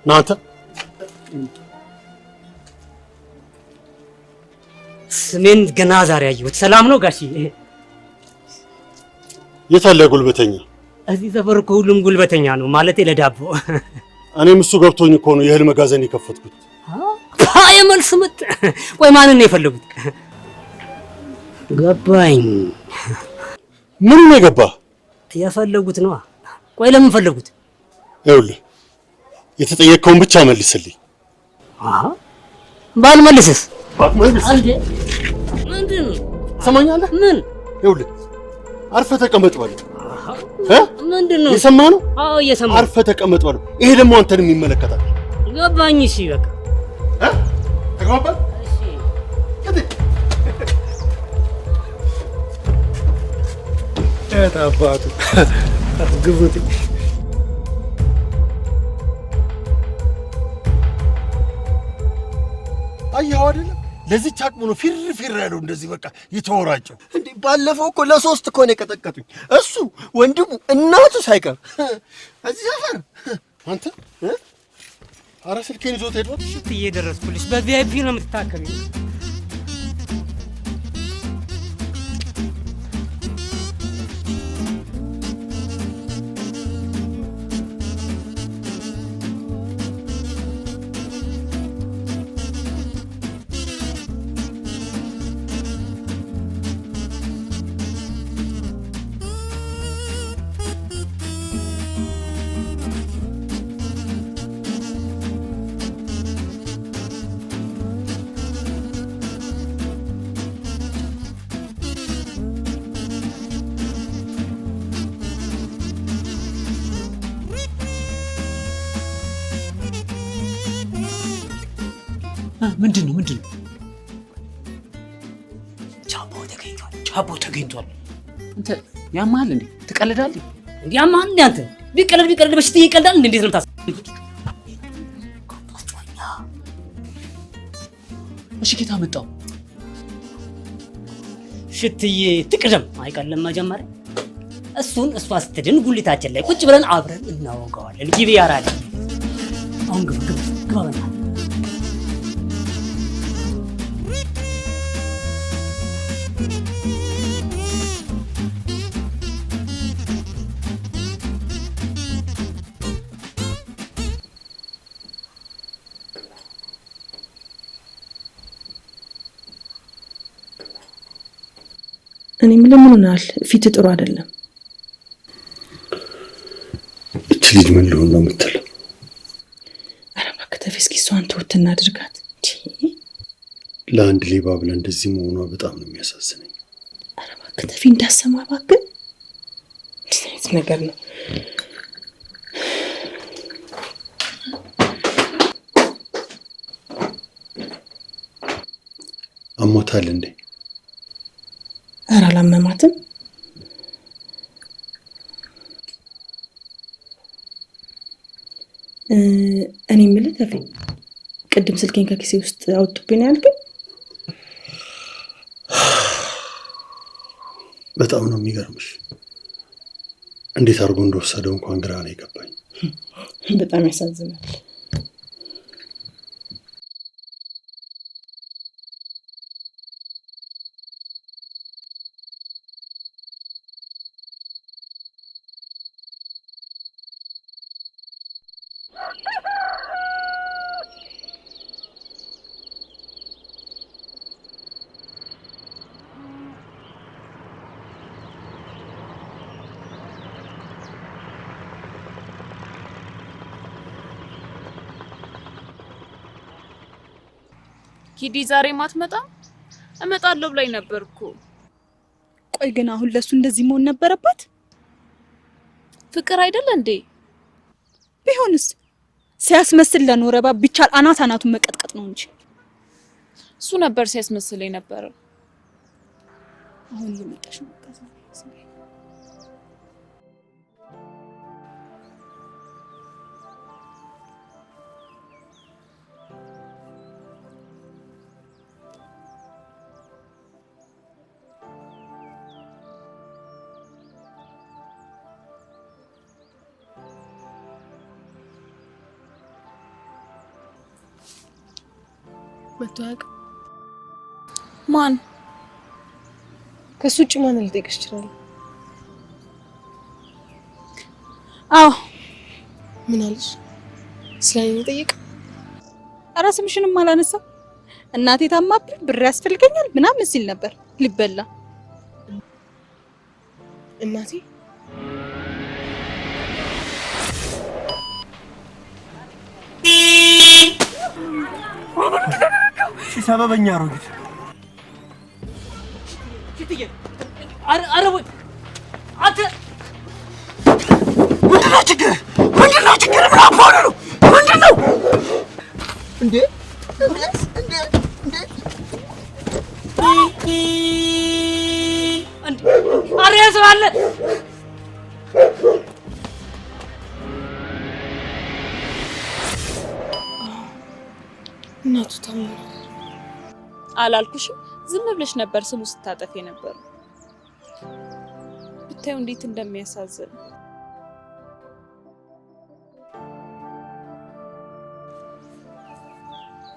ናንተ ስሜን ገና ዛሬ አየሁት። ሰላም ነው ጋሺ? የት አለ ጉልበተኛ? እዚህ ሰፈር እኮ ሁሉም ጉልበተኛ ነው ማለት ለዳቦ። እኔም እሱ ገብቶኝ እኮ ነው የእህል መጋዘን የከፈትኩት። የመልስ ምት። ቆይ ማንን ነው የፈለጉት? ገባኝ። ምን ነው የገባህ? የፈለጉት ነው። ቆይ ለምን ፈለጉት? ይኸውልህ የተጠየቀውን ብቻ መልስልኝ። ባልመልስስ? ባልመልስ አንዴ ምንድን ነው? ትሰማኛለህ? ምን? ይኸውልህ አርፈህ ተቀመጥ በለው። ምንድን ነው የሰማህ ነው? አዎ እየሰማሁ። አርፈህ ተቀመጥ በለው። ይሄ ደግሞ አንተንም ይመለከታል። ገባኝ። እሺ በቃ ተግባባን? እሺ አባቱ ግቡት። አየኸው አይደለ? ለዚች አቅሙ ነው ፊር ያለው እንደዚህ በቃ የተወራጨው። እንዴ ባለፈው እኮ ለሶስት እኮ ነው የቀጠቀጡኝ። እሱ ወንድሙ እናቱ ሳይቀር እዚህ ሰፈር። አንተ ኧረ ስልኬን ይዞት ሄዷል። ሽትዬ ደረስኩልሽ። በቪአይፒ ነው የምትታከሚው። ምንድን ነው? ቻቦ ተገኝቷል። አንተ ያማል እንዴ? ትቀልዳለህ እንዴ? ያማል እንዴ? አንተ ቢቀልድ በሽትዬ ይቀልዳል እንዴ? እንዴት ነው የምታስበው? እሺ ጌታ መጣው። ሽትዬ ትቅደም አይቀልም። መጀመሪያ እሱን እሷ ስትድን ጉሊታችን ላይ ቁጭ ብለን አብረን እናወጋዋለን። ግቢ ያራል። አሁን ግባ በእናትህ። እኔ ምን ሆናል? ፊት ጥሩ አይደለም። እቺ ልጅ ምን ሊሆን ነው የምትለው? ኧረ እባክህ ተፌ፣ እስኪ እሷን ተውት እናድርጋት። ለአንድ ሌባ ብላ እንደዚህ መሆኗ በጣም ነው የሚያሳዝነኝ። ኧረ እባክህ ተፌ እንዳሰማ እባክህ። እንዴት አይነት ነገር ነው? አሞታል እንዴ? ኧረ አላመማትም። እኔ የምልህ ተፌ፣ ቅድም ስልኬን ከኪሴ ውስጥ አውጥብኝ ያልከኝ? በጣም ነው የሚገርምሽ። እንዴት አድርጎ እንደወሰደው እንኳን ግራ ነው የገባኝ። በጣም ያሳዝናል። ኪዲ ዛሬ ማትመጣም? እመጣለሁ ብላኝ ነበርኩ። ቆይ ግን አሁን ለሱ እንደዚህ መሆን ነበረባት? ፍቅር አይደለ እንዴ? ቢሆንስ ሲያስመስል ለኖረባ ቢቻል አናቱን መቀጥቀጥ ነው እንጂ እሱ ነበር ሲያስመስል የነበረው። አሁን እየመጣሽ ነው። መጥቷቅ ማን? ከሱ ውጭ ማን ልጠይቅሽ ይችላል? አዎ። ምን አለሽ? ስለኔ ጠይቅ። ኧረ ስምሽንም አላነሳው። እናቴ ታማብኝ ብር ያስፈልገኛል ምናምን ሲል ነበር። ሊበላ እናቴ ሰበበኛ አሮጊት አረ ወይ አንተ ምንድነው ችግር? ምንድነው ችግር? ምን አባወራ ነው? ምንድነው እንዴ? አረ ያስባለ እናቱ ታምናል አላልኩሽም? ዝም ብለሽ ነበር ስሙ ስታጠፍ የነበረው። ብታዩ እንዴት እንደሚያሳዝን።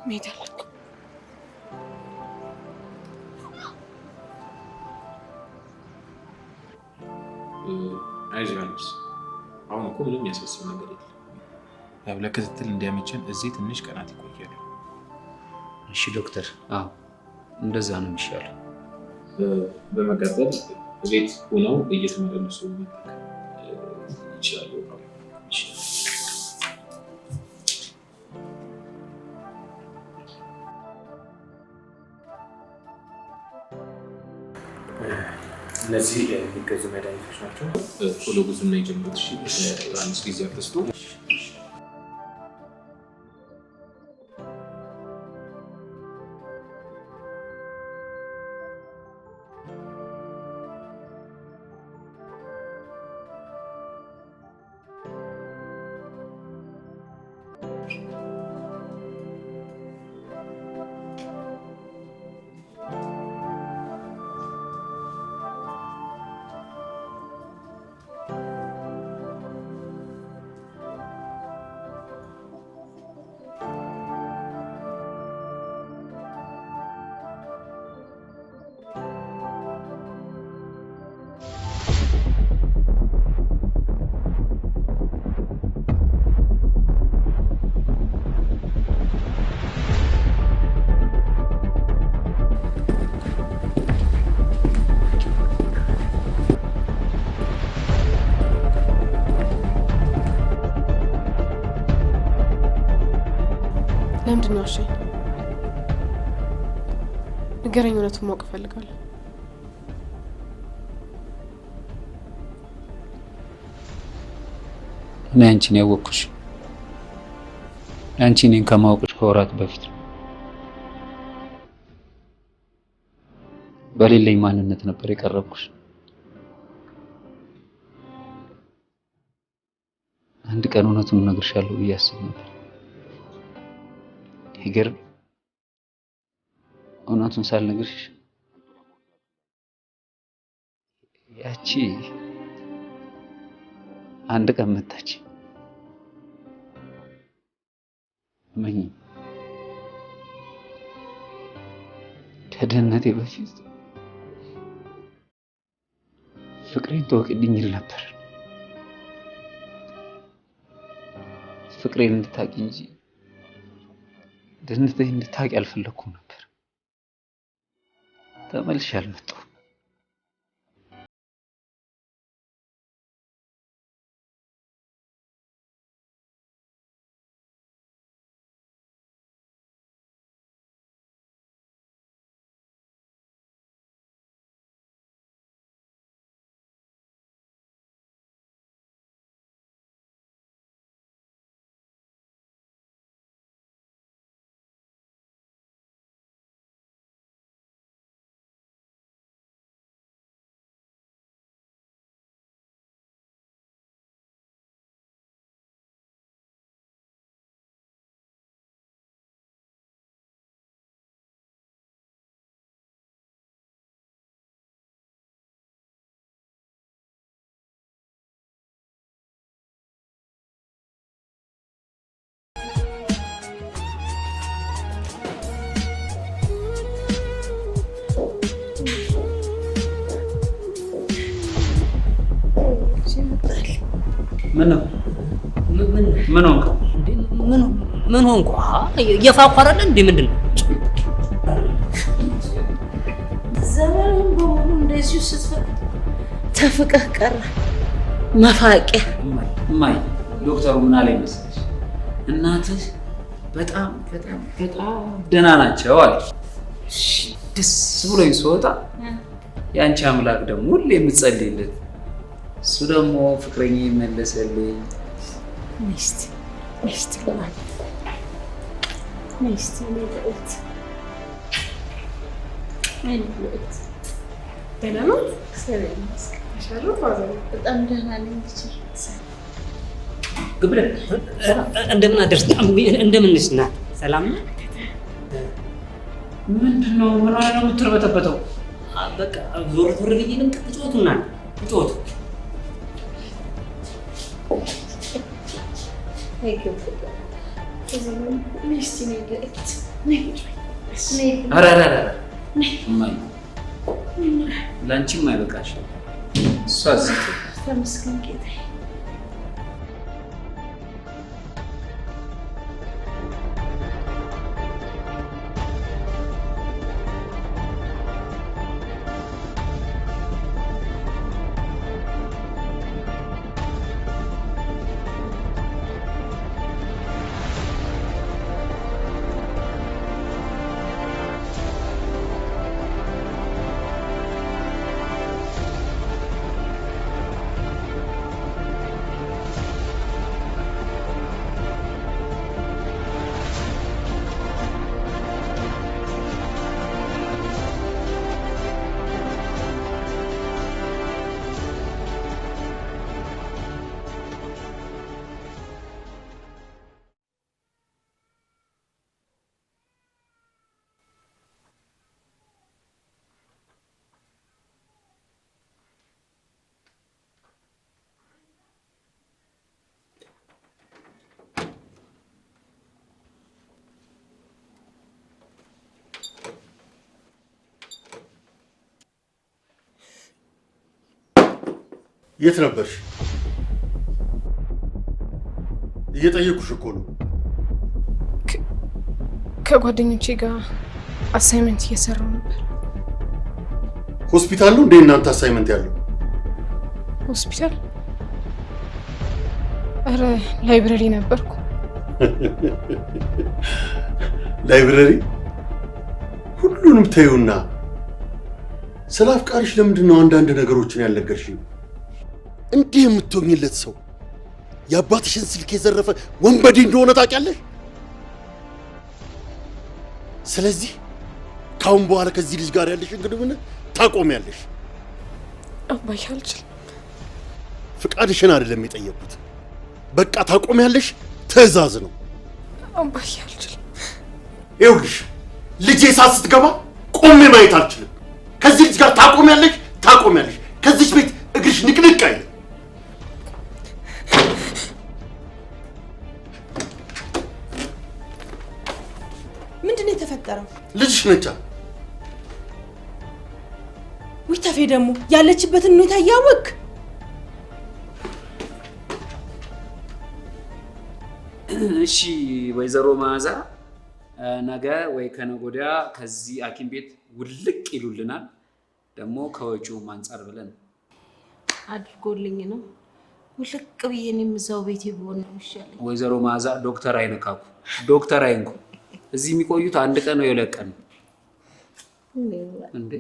ሜዳልኩ አይዞህ ዮሐንስ፣ አሁን እኮ ምንም የሚያሳስብ ነገር የለም። ያው ለክትትል እንዲያመቸን እዚህ ትንሽ ቀናት ይቆያሉ። እሺ ዶክተር። አዎ እንደዛ ነው የሚሻለው። በመቀጠል ቤት ሆነው እየተመላለሱ መጠቀም ይችላሉ። እነዚህ የሚገዙ መድኃኒቶች ናቸው። ቶሎ ጉዙና የጀምሩት። እሺ ዮሐንስ ጊዜ አትስጡ። ለምንድን ነው አሸኝ? ንገረኝ፣ እውነቱን ማወቅ እፈልጋለሁ። እኔ አንቺን ያወቅኩሽ አንቺ እኔን ከማወቅሽ ከወራት በፊት ነው። በሌለኝ ማንነት ነበር የቀረብኩሽ። አንድ ቀን እውነቱን እነግርሻለሁ ብዬ አስብ ነበር። ይገርም፣ እውነቱን ሳልነግርሽ ያቺ አንድ ቀን መጣች። መኝ ከድህነቴ በፊት ፍቅሬን ተወቅልኝ ይል ነበር። ፍቅሬን እንድታቂ እንጂ ድህነቴን እንድታቂ አልፈለኩም ነበር። ተመልሼ አልመጣሁም። ምን ሆንኩ? እየፋኩ አይደል እንዴ? ምንድን ነው ዘመኑን በሙሉ እንደዚሁ ስትፈቅድ ተፍቀህ ቀረ መፋቂያ። እማዬ ዶክተሩ ምን አለኝ መሰለሽ? እናትህ በጣም በጣም በጣም ደህና ናቸው አለ። ደስ ብሎኝ ስወጣ የአንቺ አምላክ ደግሞ ሁሌ የምጸልይለት እሱ ደግሞ ፍቅረኛ ይመለሰልኝ። ሚስት ለማን ሚስት ለእት አይነት ደህና ነው። በጣም ደህና ነኝ። ግብረ እንደምን አደርስ? እንደምንስ ና ሰላም ነው? ምንድነው? ምን ሆነ ነው የምትርበተበተው? በቃ ዞር ዞር ብዬ ልምጣ። ጮቱና ጮቱ ለአንቺም አይበቃሽ። እሷ ተመስገን ጌታዬ። የት ነበርሽ? እየጠየኩሽ እኮ ነው። ከጓደኞቼ ጋር አሳይመንት እየሰራው ነበር። ሆስፒታል ነው እንዴ እናንተ አሳይመንት ያለው? ሆስፒታል? አረ ላይብረሪ ነበርኩ። ላይብረሪ ሁሉንም ተይውና ስለ አፍቃሪሽ ለምንድን ነው አንዳንድ ነገሮችን ያልነገርሽኝ? እንዲህ የምትሆኝለት ሰው የአባትሽን ስልክ የዘረፈ ወንበዴ እንደሆነ ታውቂያለሽ። ስለዚህ ካሁን በኋላ ከዚህ ልጅ ጋር ያለሽን ግንኙነት ታቆሚያለሽ። አባዬ አልችልም። ፍቃድሽን አይደለም የጠየቁት። በቃ ታቆሚያለሽ። ትዕዛዝ ነው። አባዬ አልችልም። ይኸውልሽ ልጄ ሳት ስትገባ ቆሜ ማየት አልችልም። ከዚህ ልጅ ጋር ታቆሚያለሽ። ከዚህ ቤት እግርሽ ንቅንቅ አይል። ምንድነው የተፈጠረው? ልጅሽ ነቻ። ውይ ተፌ ደግሞ ያለችበትን ሁኔታ እያወቅ እሺ ወይዘሮ መዓዛ ነገ ወይ ከነገ ወዲያ ከዚህ ሐኪም ቤት ውልቅ ይሉልናል። ደግሞ ከወጪውም አንፃር ብለን አድርጎልኝ ነው ውልቅ ብዬ እኔም እዛው ቤቴ ብሆን ነው የሚሻለኝ። ወይዘሮ መዓዛ ዶክተር አይነካኩ፣ ዶክተር አይንኩ። እዚህ የሚቆዩት አንድ ቀን ነው የሁለት ቀን እንዴ?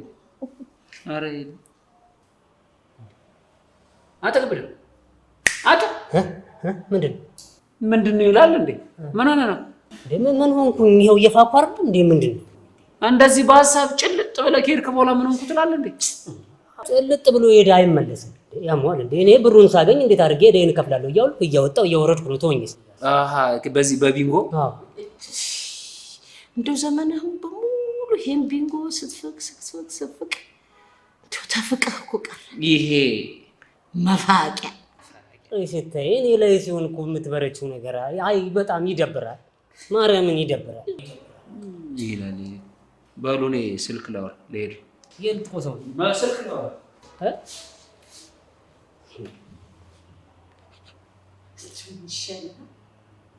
አረ አትቀበል አት ምንድን ነው ይላል እንዴ? ምን ሆነ ነው እንዴ? ምን ሆንኩኝ? ይሄው እየፋፋር እንዴ? ምንድን ነው እንደዚህ በሐሳብ ጭልጥ ብለህ ከሄድክ በኋላ ምን ሆንኩ ትላለህ እንዴ? ጭልጥ ብሎ ሄዳ አይመለስም። ያሟል እንዴ? እኔ ብሩን ሳገኝ እንዴት አድርጌ ሄደን እከፍላለሁ እያልኩ እያወጣሁ እየወረድኩ ነው። ተወኝስ። በዚህ በቢንጎ እንደው ዘመንህን በሙሉ ይሄን ቢንጎ ስትፍቅ ተፍቅህ እኮ ቀረ። ይሄ መፋቂያ እሺ፣ እኔ ላይ ሲሆን እኮ የምትበረችው ነገር አይ በጣም ይደብራል። ማርያምን ይደብራል ይላል። በሉ እኔ ስልክ ላወራ ልሄድ። የልትቆ ሰው ስልክ ላወራ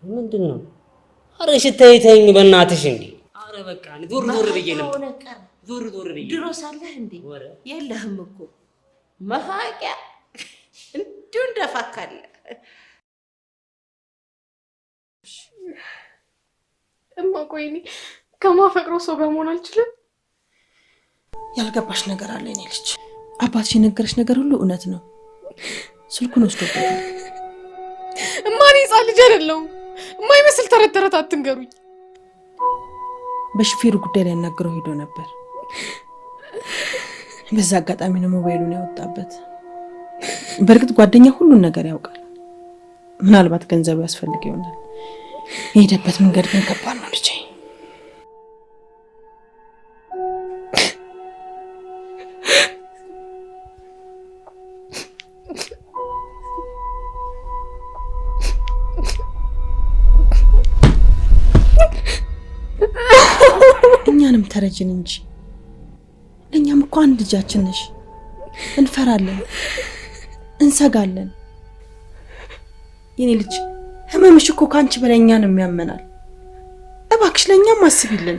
ምንድን ነው? ኧረ እሺ ተይኝ በእናትሽ እንዴ! ኧረ በቃ ዞር ብዬ ነው ዞር ብዬ ድሮ ሳለህ እንዴ የለህም እኮ መፋቂያ እንዲሁ እንደፋካለህ። እማ ቆይ እኔ ከማፈቅረው ሰው ጋር መሆን አልችልም። ያልገባሽ ነገር አለ የኔ ልጅ። አባትሽ የነገረሽ ነገር ሁሉ እውነት ነው። ስልኩን ወስዶበታል። እማ እኔ ሕፃን ልጅ አይደለሁም። የማይመስል ተረት ተረት አትንገሩኝ። በሹፌሩ ጉዳይ ላይ ያናግረው ሄዶ ነበር። በዛ አጋጣሚ ነው ሞባይሉን ያወጣበት። በእርግጥ ጓደኛ ሁሉን ነገር ያውቃል። ምናልባት ገንዘብ ያስፈልግ ይሆናል። የሄደበት መንገድ ግን ከባድ ነው ልጄ። እኛንም ተረጅን እንጂ ለእኛም እኮ አንድ ልጃችን ነሽ። እንፈራለን፣ እንሰጋለን። የኔ ልጅ ህመምሽ እኮ ከአንቺ በላይ እኛንም ያመናል። እባክሽ ለእኛም አስቢልን።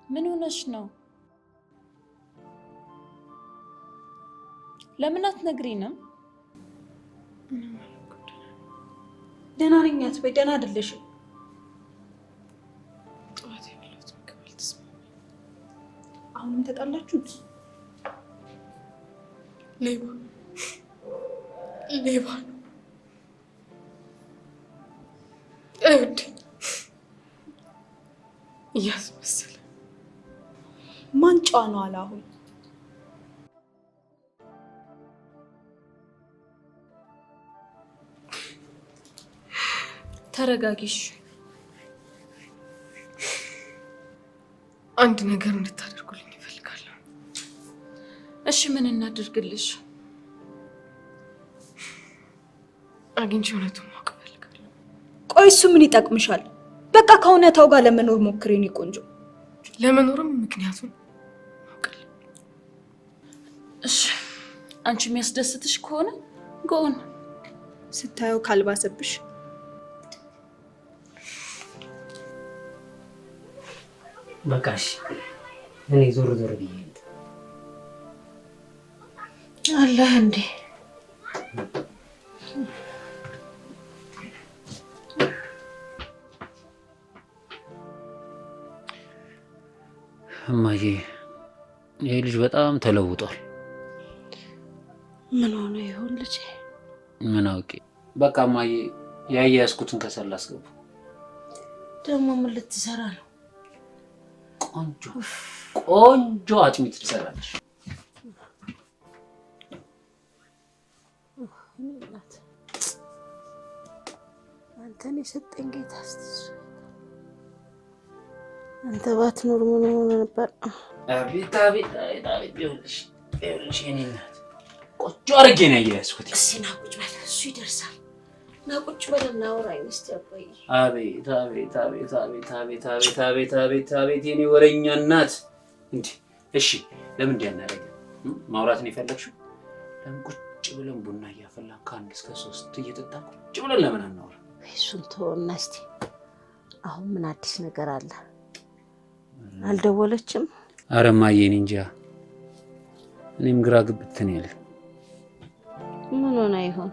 ምን ሆነሽ ነው? ለምን አትነግሪንም? ደህና ነኝ አትበይ። ደህና አይደለሽም። ጠዋት የበላሁት ምግብ አልተስማማኝም። አሁንም ተጣላችሁ? ሌባ ሌባ ነው። አይወደኝም እያስመሰለ። ማን ጨዋ ነው አለ? አሁን ተረጋጊሽ። አንድ ነገር እንድታደርጉልኝ እፈልጋለሁ። እሺ ምን እናድርግልሽ? አግኝቼ እውነቱን ማወቅ እፈልጋለሁ። ቆይ እሱ ምን ይጠቅምሻል? በቃ ከእውነታው ጋር ለመኖር ሞክሪ የኔ ቆንጆ። ለመኖርም ምክንያቱም ማውቃለሁ። እሺ አንቺ የሚያስደስትሽ ከሆነ ጎን ስታየው ካልባሰብሽ በቃሽ። እኔ ዞር ዞር ብዬ አላህ እንዴ እማዬ ይሄ ልጅ በጣም ተለውጧል። ምን ሆነ ይሆን ልጄ? ምን አውቄ። በቃ እማዬ ያያያዝኩትን ከሰል አስገቡ። ደግሞ ምን ልትሰራ ነው? ቆንጆ ቆንጆ አጥሚት ትሰራለች። አንተን የሰጠኝ ጌታ አስተስ አንተ ባትኖር ምን ሆነ ነበር? አቤት አቤት አቤት። ይኸውልሽ የኔ እናት ቆንጆ አድርጌ ነው ያያያዝኩት። እስኪ ና ቁጭ በል፣ እሱ ይደርሳል። ና ቁጭ በል እናውራ። እስኪ አባዬ። አቤት አቤት አቤት አቤት አቤት አቤት አቤት አቤት አቤት የኔ ወረኛ እናት። እንዴ እሺ ለምን እንዲያናረግ ማውራት ነው የፈለግሽው? ለምን ቁጭ ብለን ቡና እያፈላን ከአንድ እስከ 3 እየጠጣን ቁጭ ብለን ለምን አናወራ? እሱን ተወውና እስኪ አሁን ምን አዲስ ነገር አለ? አልደወለችም? ኧረ እማዬ እኔ እንጃ። እኔም ግራ ግብት ነው ያለኝ። ምን ሆነ ይሆን?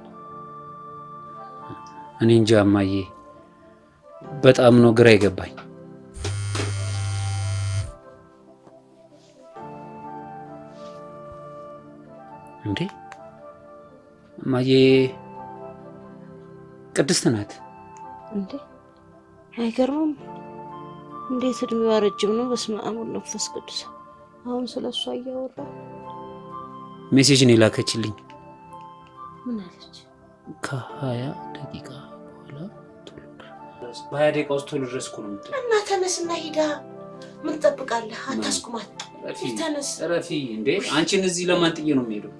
እኔ እንጃ እማዬ፣ በጣም ነው ግራ የገባኝ። እንዴ እማዬ ቅድስት ናት እንዴ? አይገርምም? እንዴት እድሜዋ ረጅም ነው። በስመ አብ ወወልድ ወመንፈስ ቅዱስ። አሁን ስለሷ እያወራ ሜሴጅ ነው የላከችልኝ። ምን አለች? ከ20 ደቂቃ በኋላ ቶሎ ድረስ። በ20 ደቂቃ ውስጥ ቶሎ ድረስ እኮ ነው የምትለው። እና ተነስና ሂዳ። ምን ትጠብቃለህ? አታስቁማት። ተነስ። ረፊ እንዴ አንቺን እዚህ ለማን ጥዬ ነው የምሄደው?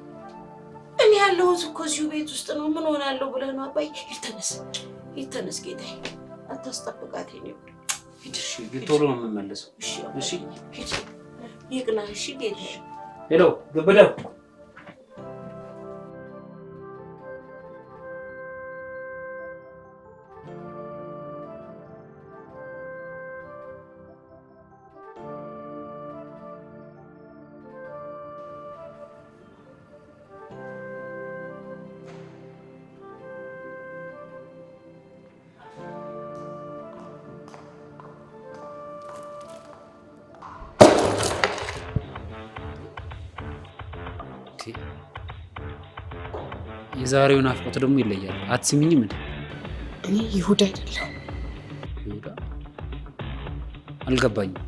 እኔ ያለሁት እኮ እዚሁ ቤት ውስጥ ነው። ምን ሆናለሁ ብለህ ነው አባዬ? ሂድ ተነስ፣ ሂድ ተነስ ጌታዬ። እንዳታስጠብቃት ነው። እሺ ቶሎ ነው የምመለሰው። እሺ ይቅና። እሺ ጌታ ሄሎ ገበዳው የዛሬው ናፍቆት ደግሞ ይለያል። አትስሚኝም እንዴ? እኔ ይሁዳ አይደለም። ይሁዳ አልገባኝም።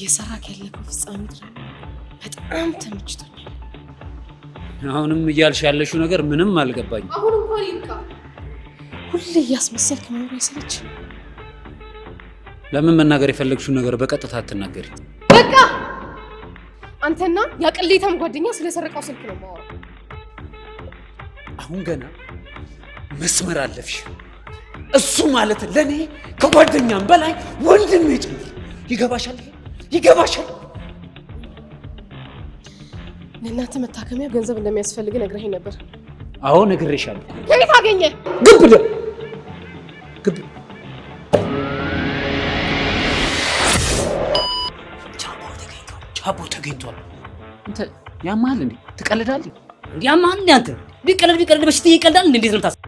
የሰራክ ያለፈው ፍጻሜ ድራማ በጣም ተመችቶኛል። አሁንም እያልሽ ያለሽው ነገር ምንም አልገባኝም። አሁን እንኳን ይብቃ። ሁሌ እያስመሰልክ መኖር አይሰለችም? ለምን መናገር የፈለግሽው ነገር በቀጥታ አትናገሪ? በቃ አንተና ያቀሌታም ጓደኛ ስለሰረቀው ስልክ ነው የማወራው። አሁን ገና መስመር አለፍሽ። እሱ ማለት ለኔ ከጓደኛም በላይ ወንድሜ ጭምር። ይገባሻል? ይገባሻል? ለእናንተ መታከሚያ ገንዘብ እንደሚያስፈልግ ነግረኸኝ ነበር። አዎ ነግሬሻለሁ። ከየት አገኘ? ግብደ ቻቦ ተገኝቷል። አንተ ያማል እንዴ? ትቀልዳለህ? ያማል እንዴ? አንተ ቢቀልድ በሽታ ይቀልዳል እንዴ? እንዴት ነው ታስብ?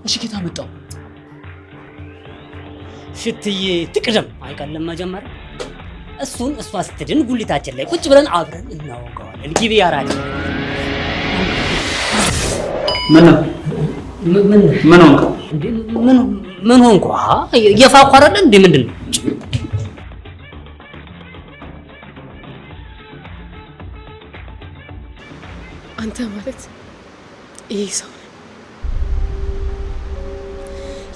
እሺ ጌታ መጣው። ሽትዬ ትቅደም አይቀልም መጀመሪያ። እሱን እሷ ስትድን ጉሊታችን ላይ ቁጭ ብለን አብረን እናወጋዋለን። ግቢ ያራል። ምን ሆንኩ? እየፋኩ አይደል እንዴ? ምንድን ነው? አንተ ማለት ይህ ሰው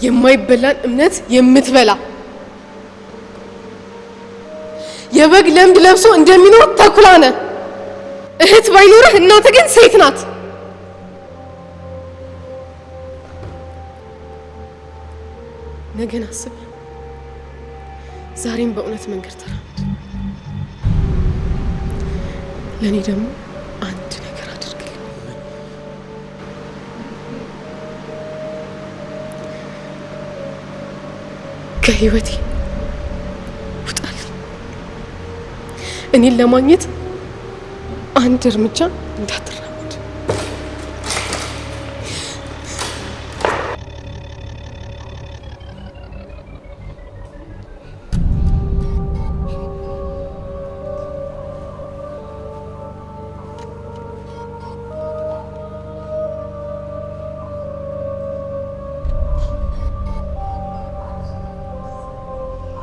የማይበላን እምነት የምትበላ የበግ ለምድ ለብሶ እንደሚኖር ተኩላ ነህ። እህት ባይኖርህ እናተ ግን ሴት ናት። ነገን አስብ፣ ዛሬም በእውነት መንገድ ተራመድ። ለእኔ ደግሞ አንድ ነገር አድርግልኝ። ከህይወቴ ውጣልኝ። እኔን ለማግኘት አንድ እርምጃ እንዳትራመድ።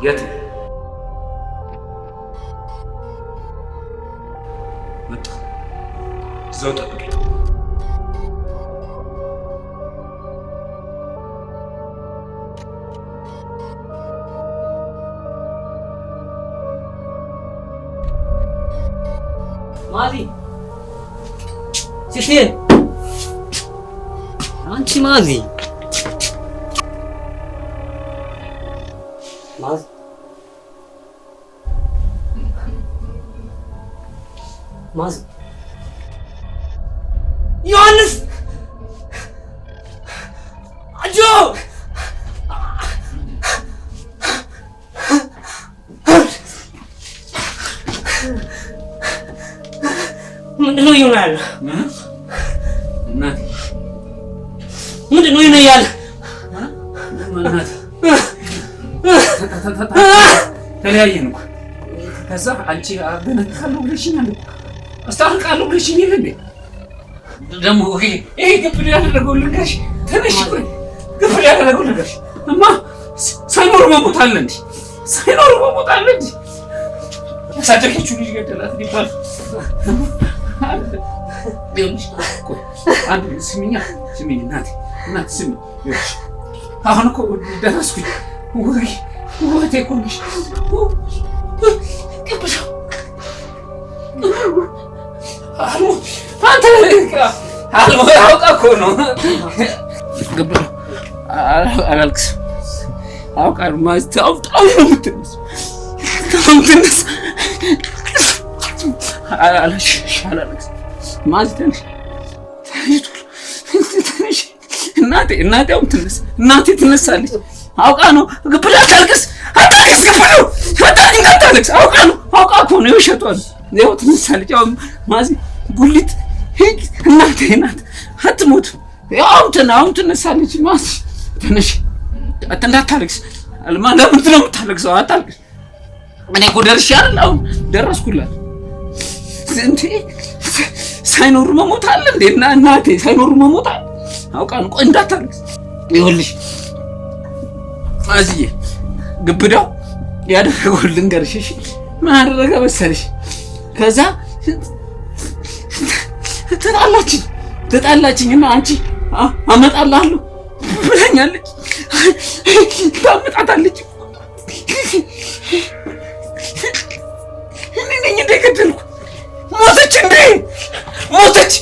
የት መጣ? እዛው ጠብቀኝ። ማዚ ሲሲ አንቺ ማዚ ማዝ ዮሐንስ አጆ ምንድነው ይሆናል? እናቴ ምንድነው ይሆናል? እናቴ ተለያየን እኮ። ከዛ አንቺ አገናኝካለሁ ብለሽኛል እኮ አስታርቃለሁ ብለሽኝ የለ እንዴ? ደግሞ ይሄ ግፍል ያደረገው ልንገርሽ። ትንሽ ግፍል ያደረገው ልንገርሽ። እማ ሳይኖር መሞት አለ እንዴ? ሳይኖር መሞት አለ እንዴ? ያሳደገችው ልጅ ገደላት ይባል። አንድ ስሚኝ እናቴ ስሚኝ። አሁን እኮ ደረስኩኝ። ውበቴ እኮ ነሽ። አንተ አውቃ እኮ ነው ግብር አላልክስ አውቃለሁ ማለት አውጣው ነው የምትነስ ትንስ አላለቅስ ማለት ትንሽ እናቴ አሁን ትነስ እናቴ ትነሳለች አውቃ ነው ግብር አታልቅስ ግብር አታልቅስ አውቃ ነው አውቃ እኮ ነው የውሸቷን ይኸው ትነሳለች አሁን ማዚ ጉሊት እናቴ ናት አትሞትም አሁን ትነሳለች ማዚ ትንሽ እንዳታለቅስ አልማ ለምንድን ነው የምታለቅሰው? አታልቅስ። እኔ እኮ ደርሻለሁ። አሁን ደረስኩላት። እንዴ ሳይኖር መሞት አለ እንዴ? እናቴ ሳይኖር መሞት አለ? አውቃ ነው። ቆይ እንዳታለቅስ። ይኸውልሽ ማዝዬ ግብዳው ያደረገው ልንገርሽ። እሺ ምን አደረገ መሰለሽ? ከዛ ተጣላችኝና አንቺ አመጣልሃለሁ ብለኛለች። ታመጣታለች። እኔ ነኝ እንደገደልኩ። ሞተች እንዴ? ሞተች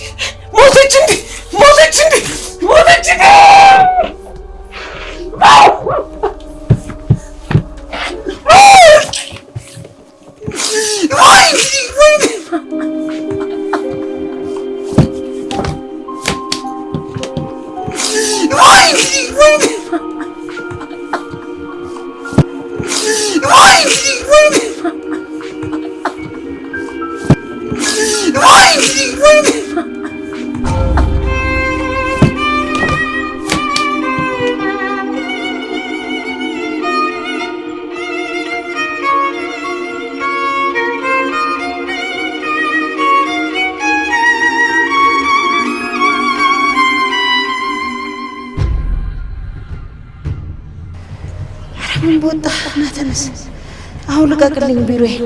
ምን ቦጣ እና ተነስ። አሁን ልቀቅልኝ ቢሮዬ።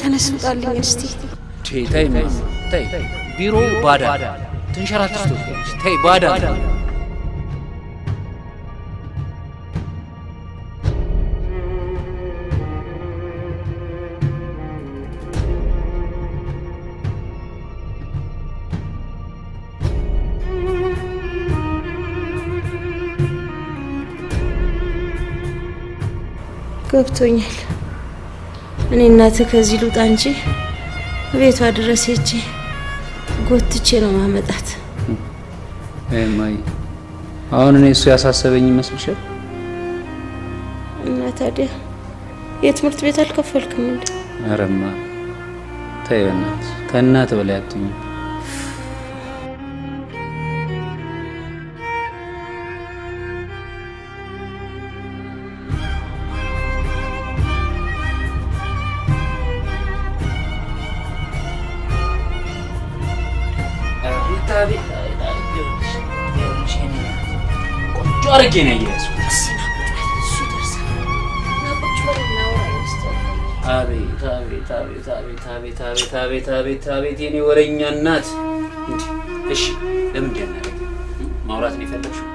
ተነስ ውጣልኝ እስቲ። ተይ ቢሮ ባዳ ትንሸራተሽ ተይ ባዳ ገብቶኛል። እኔ እናትህ ከዚህ ልውጣ እንጂ ቤቷ ድረስ ሄጄ ጎትቼ ነው ማመጣት። ማይ አሁን እኔ እሱ ያሳሰበኝ ይመስልሻል? እና ታዲያ የትምህርት ቤት አልከፈልክም እንዴ? አረማ ተይ በእናትህ ከእናት በላይ አትሁኝ። ቆንጆ አድርጌ ነው ያያዝኩት። አቤት የኔ ወሬኛ እናት። እሺ ለምንድን ነው ማውራት ነው የፈለግሽው?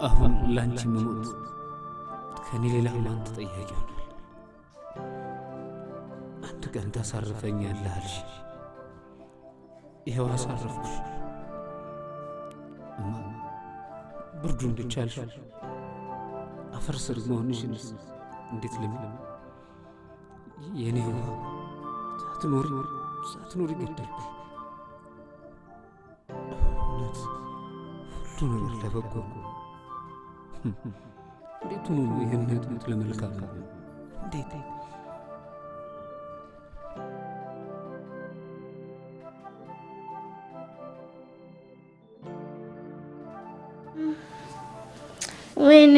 አሁን ላንቺ መሞት ከኔ ሌላ ማን ተጠያቂ ይሆናል? አንድ ቀን ታሳርፈኛለህ አልሽ፣ ይኸው አሳረፍኩሽ። እማ ብርዱን ብቻ አልሽ፣ አፈር ስር መሆንሽን እንዴት ለምን የኔ ሳትኖሪ ገደልኩሽ። እውነት ሁሉ ነገር ለበጎ ነው። እንዴት ሆኖ የእምነት ሞት ለመልካም ነው? እንዴት ወይኔ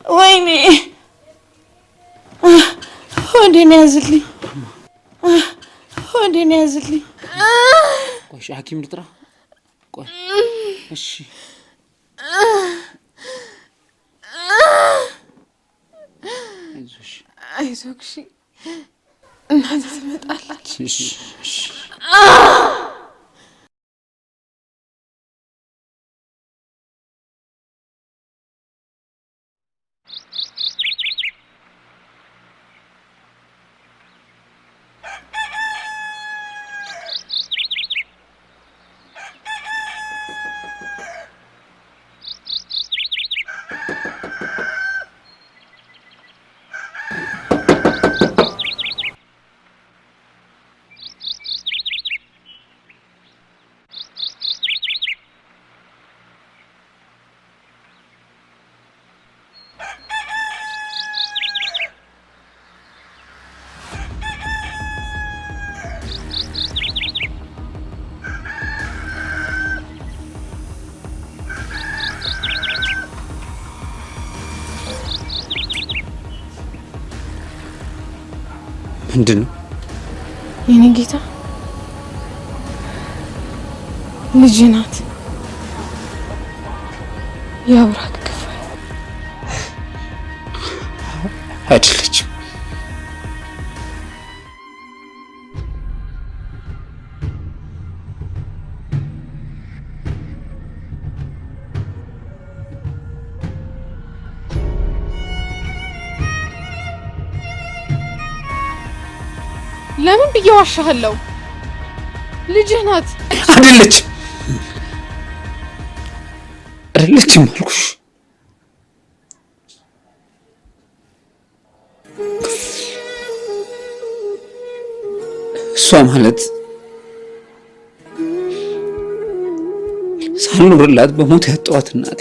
ወይኔ ሆዴን ያዝልኝ፣ ሆዴን ያዝልኝ። ቆይ ሐኪም ልጥራ? ቆይ እሺ። አይዞሽ እናቴ ትመጣለች። እሺ እሺ። ምንድን ነው የኔ ጌታ? ልጅ ናት፣ የአብራክ ክፋይ አይደለችም። ለምን ብዬ ዋሻለሁ? ልጅህ ናት። አይደለችም አልኩሽ። እሷ ማለት ሳልኖርላት በሞት ያጣኋት እናቴ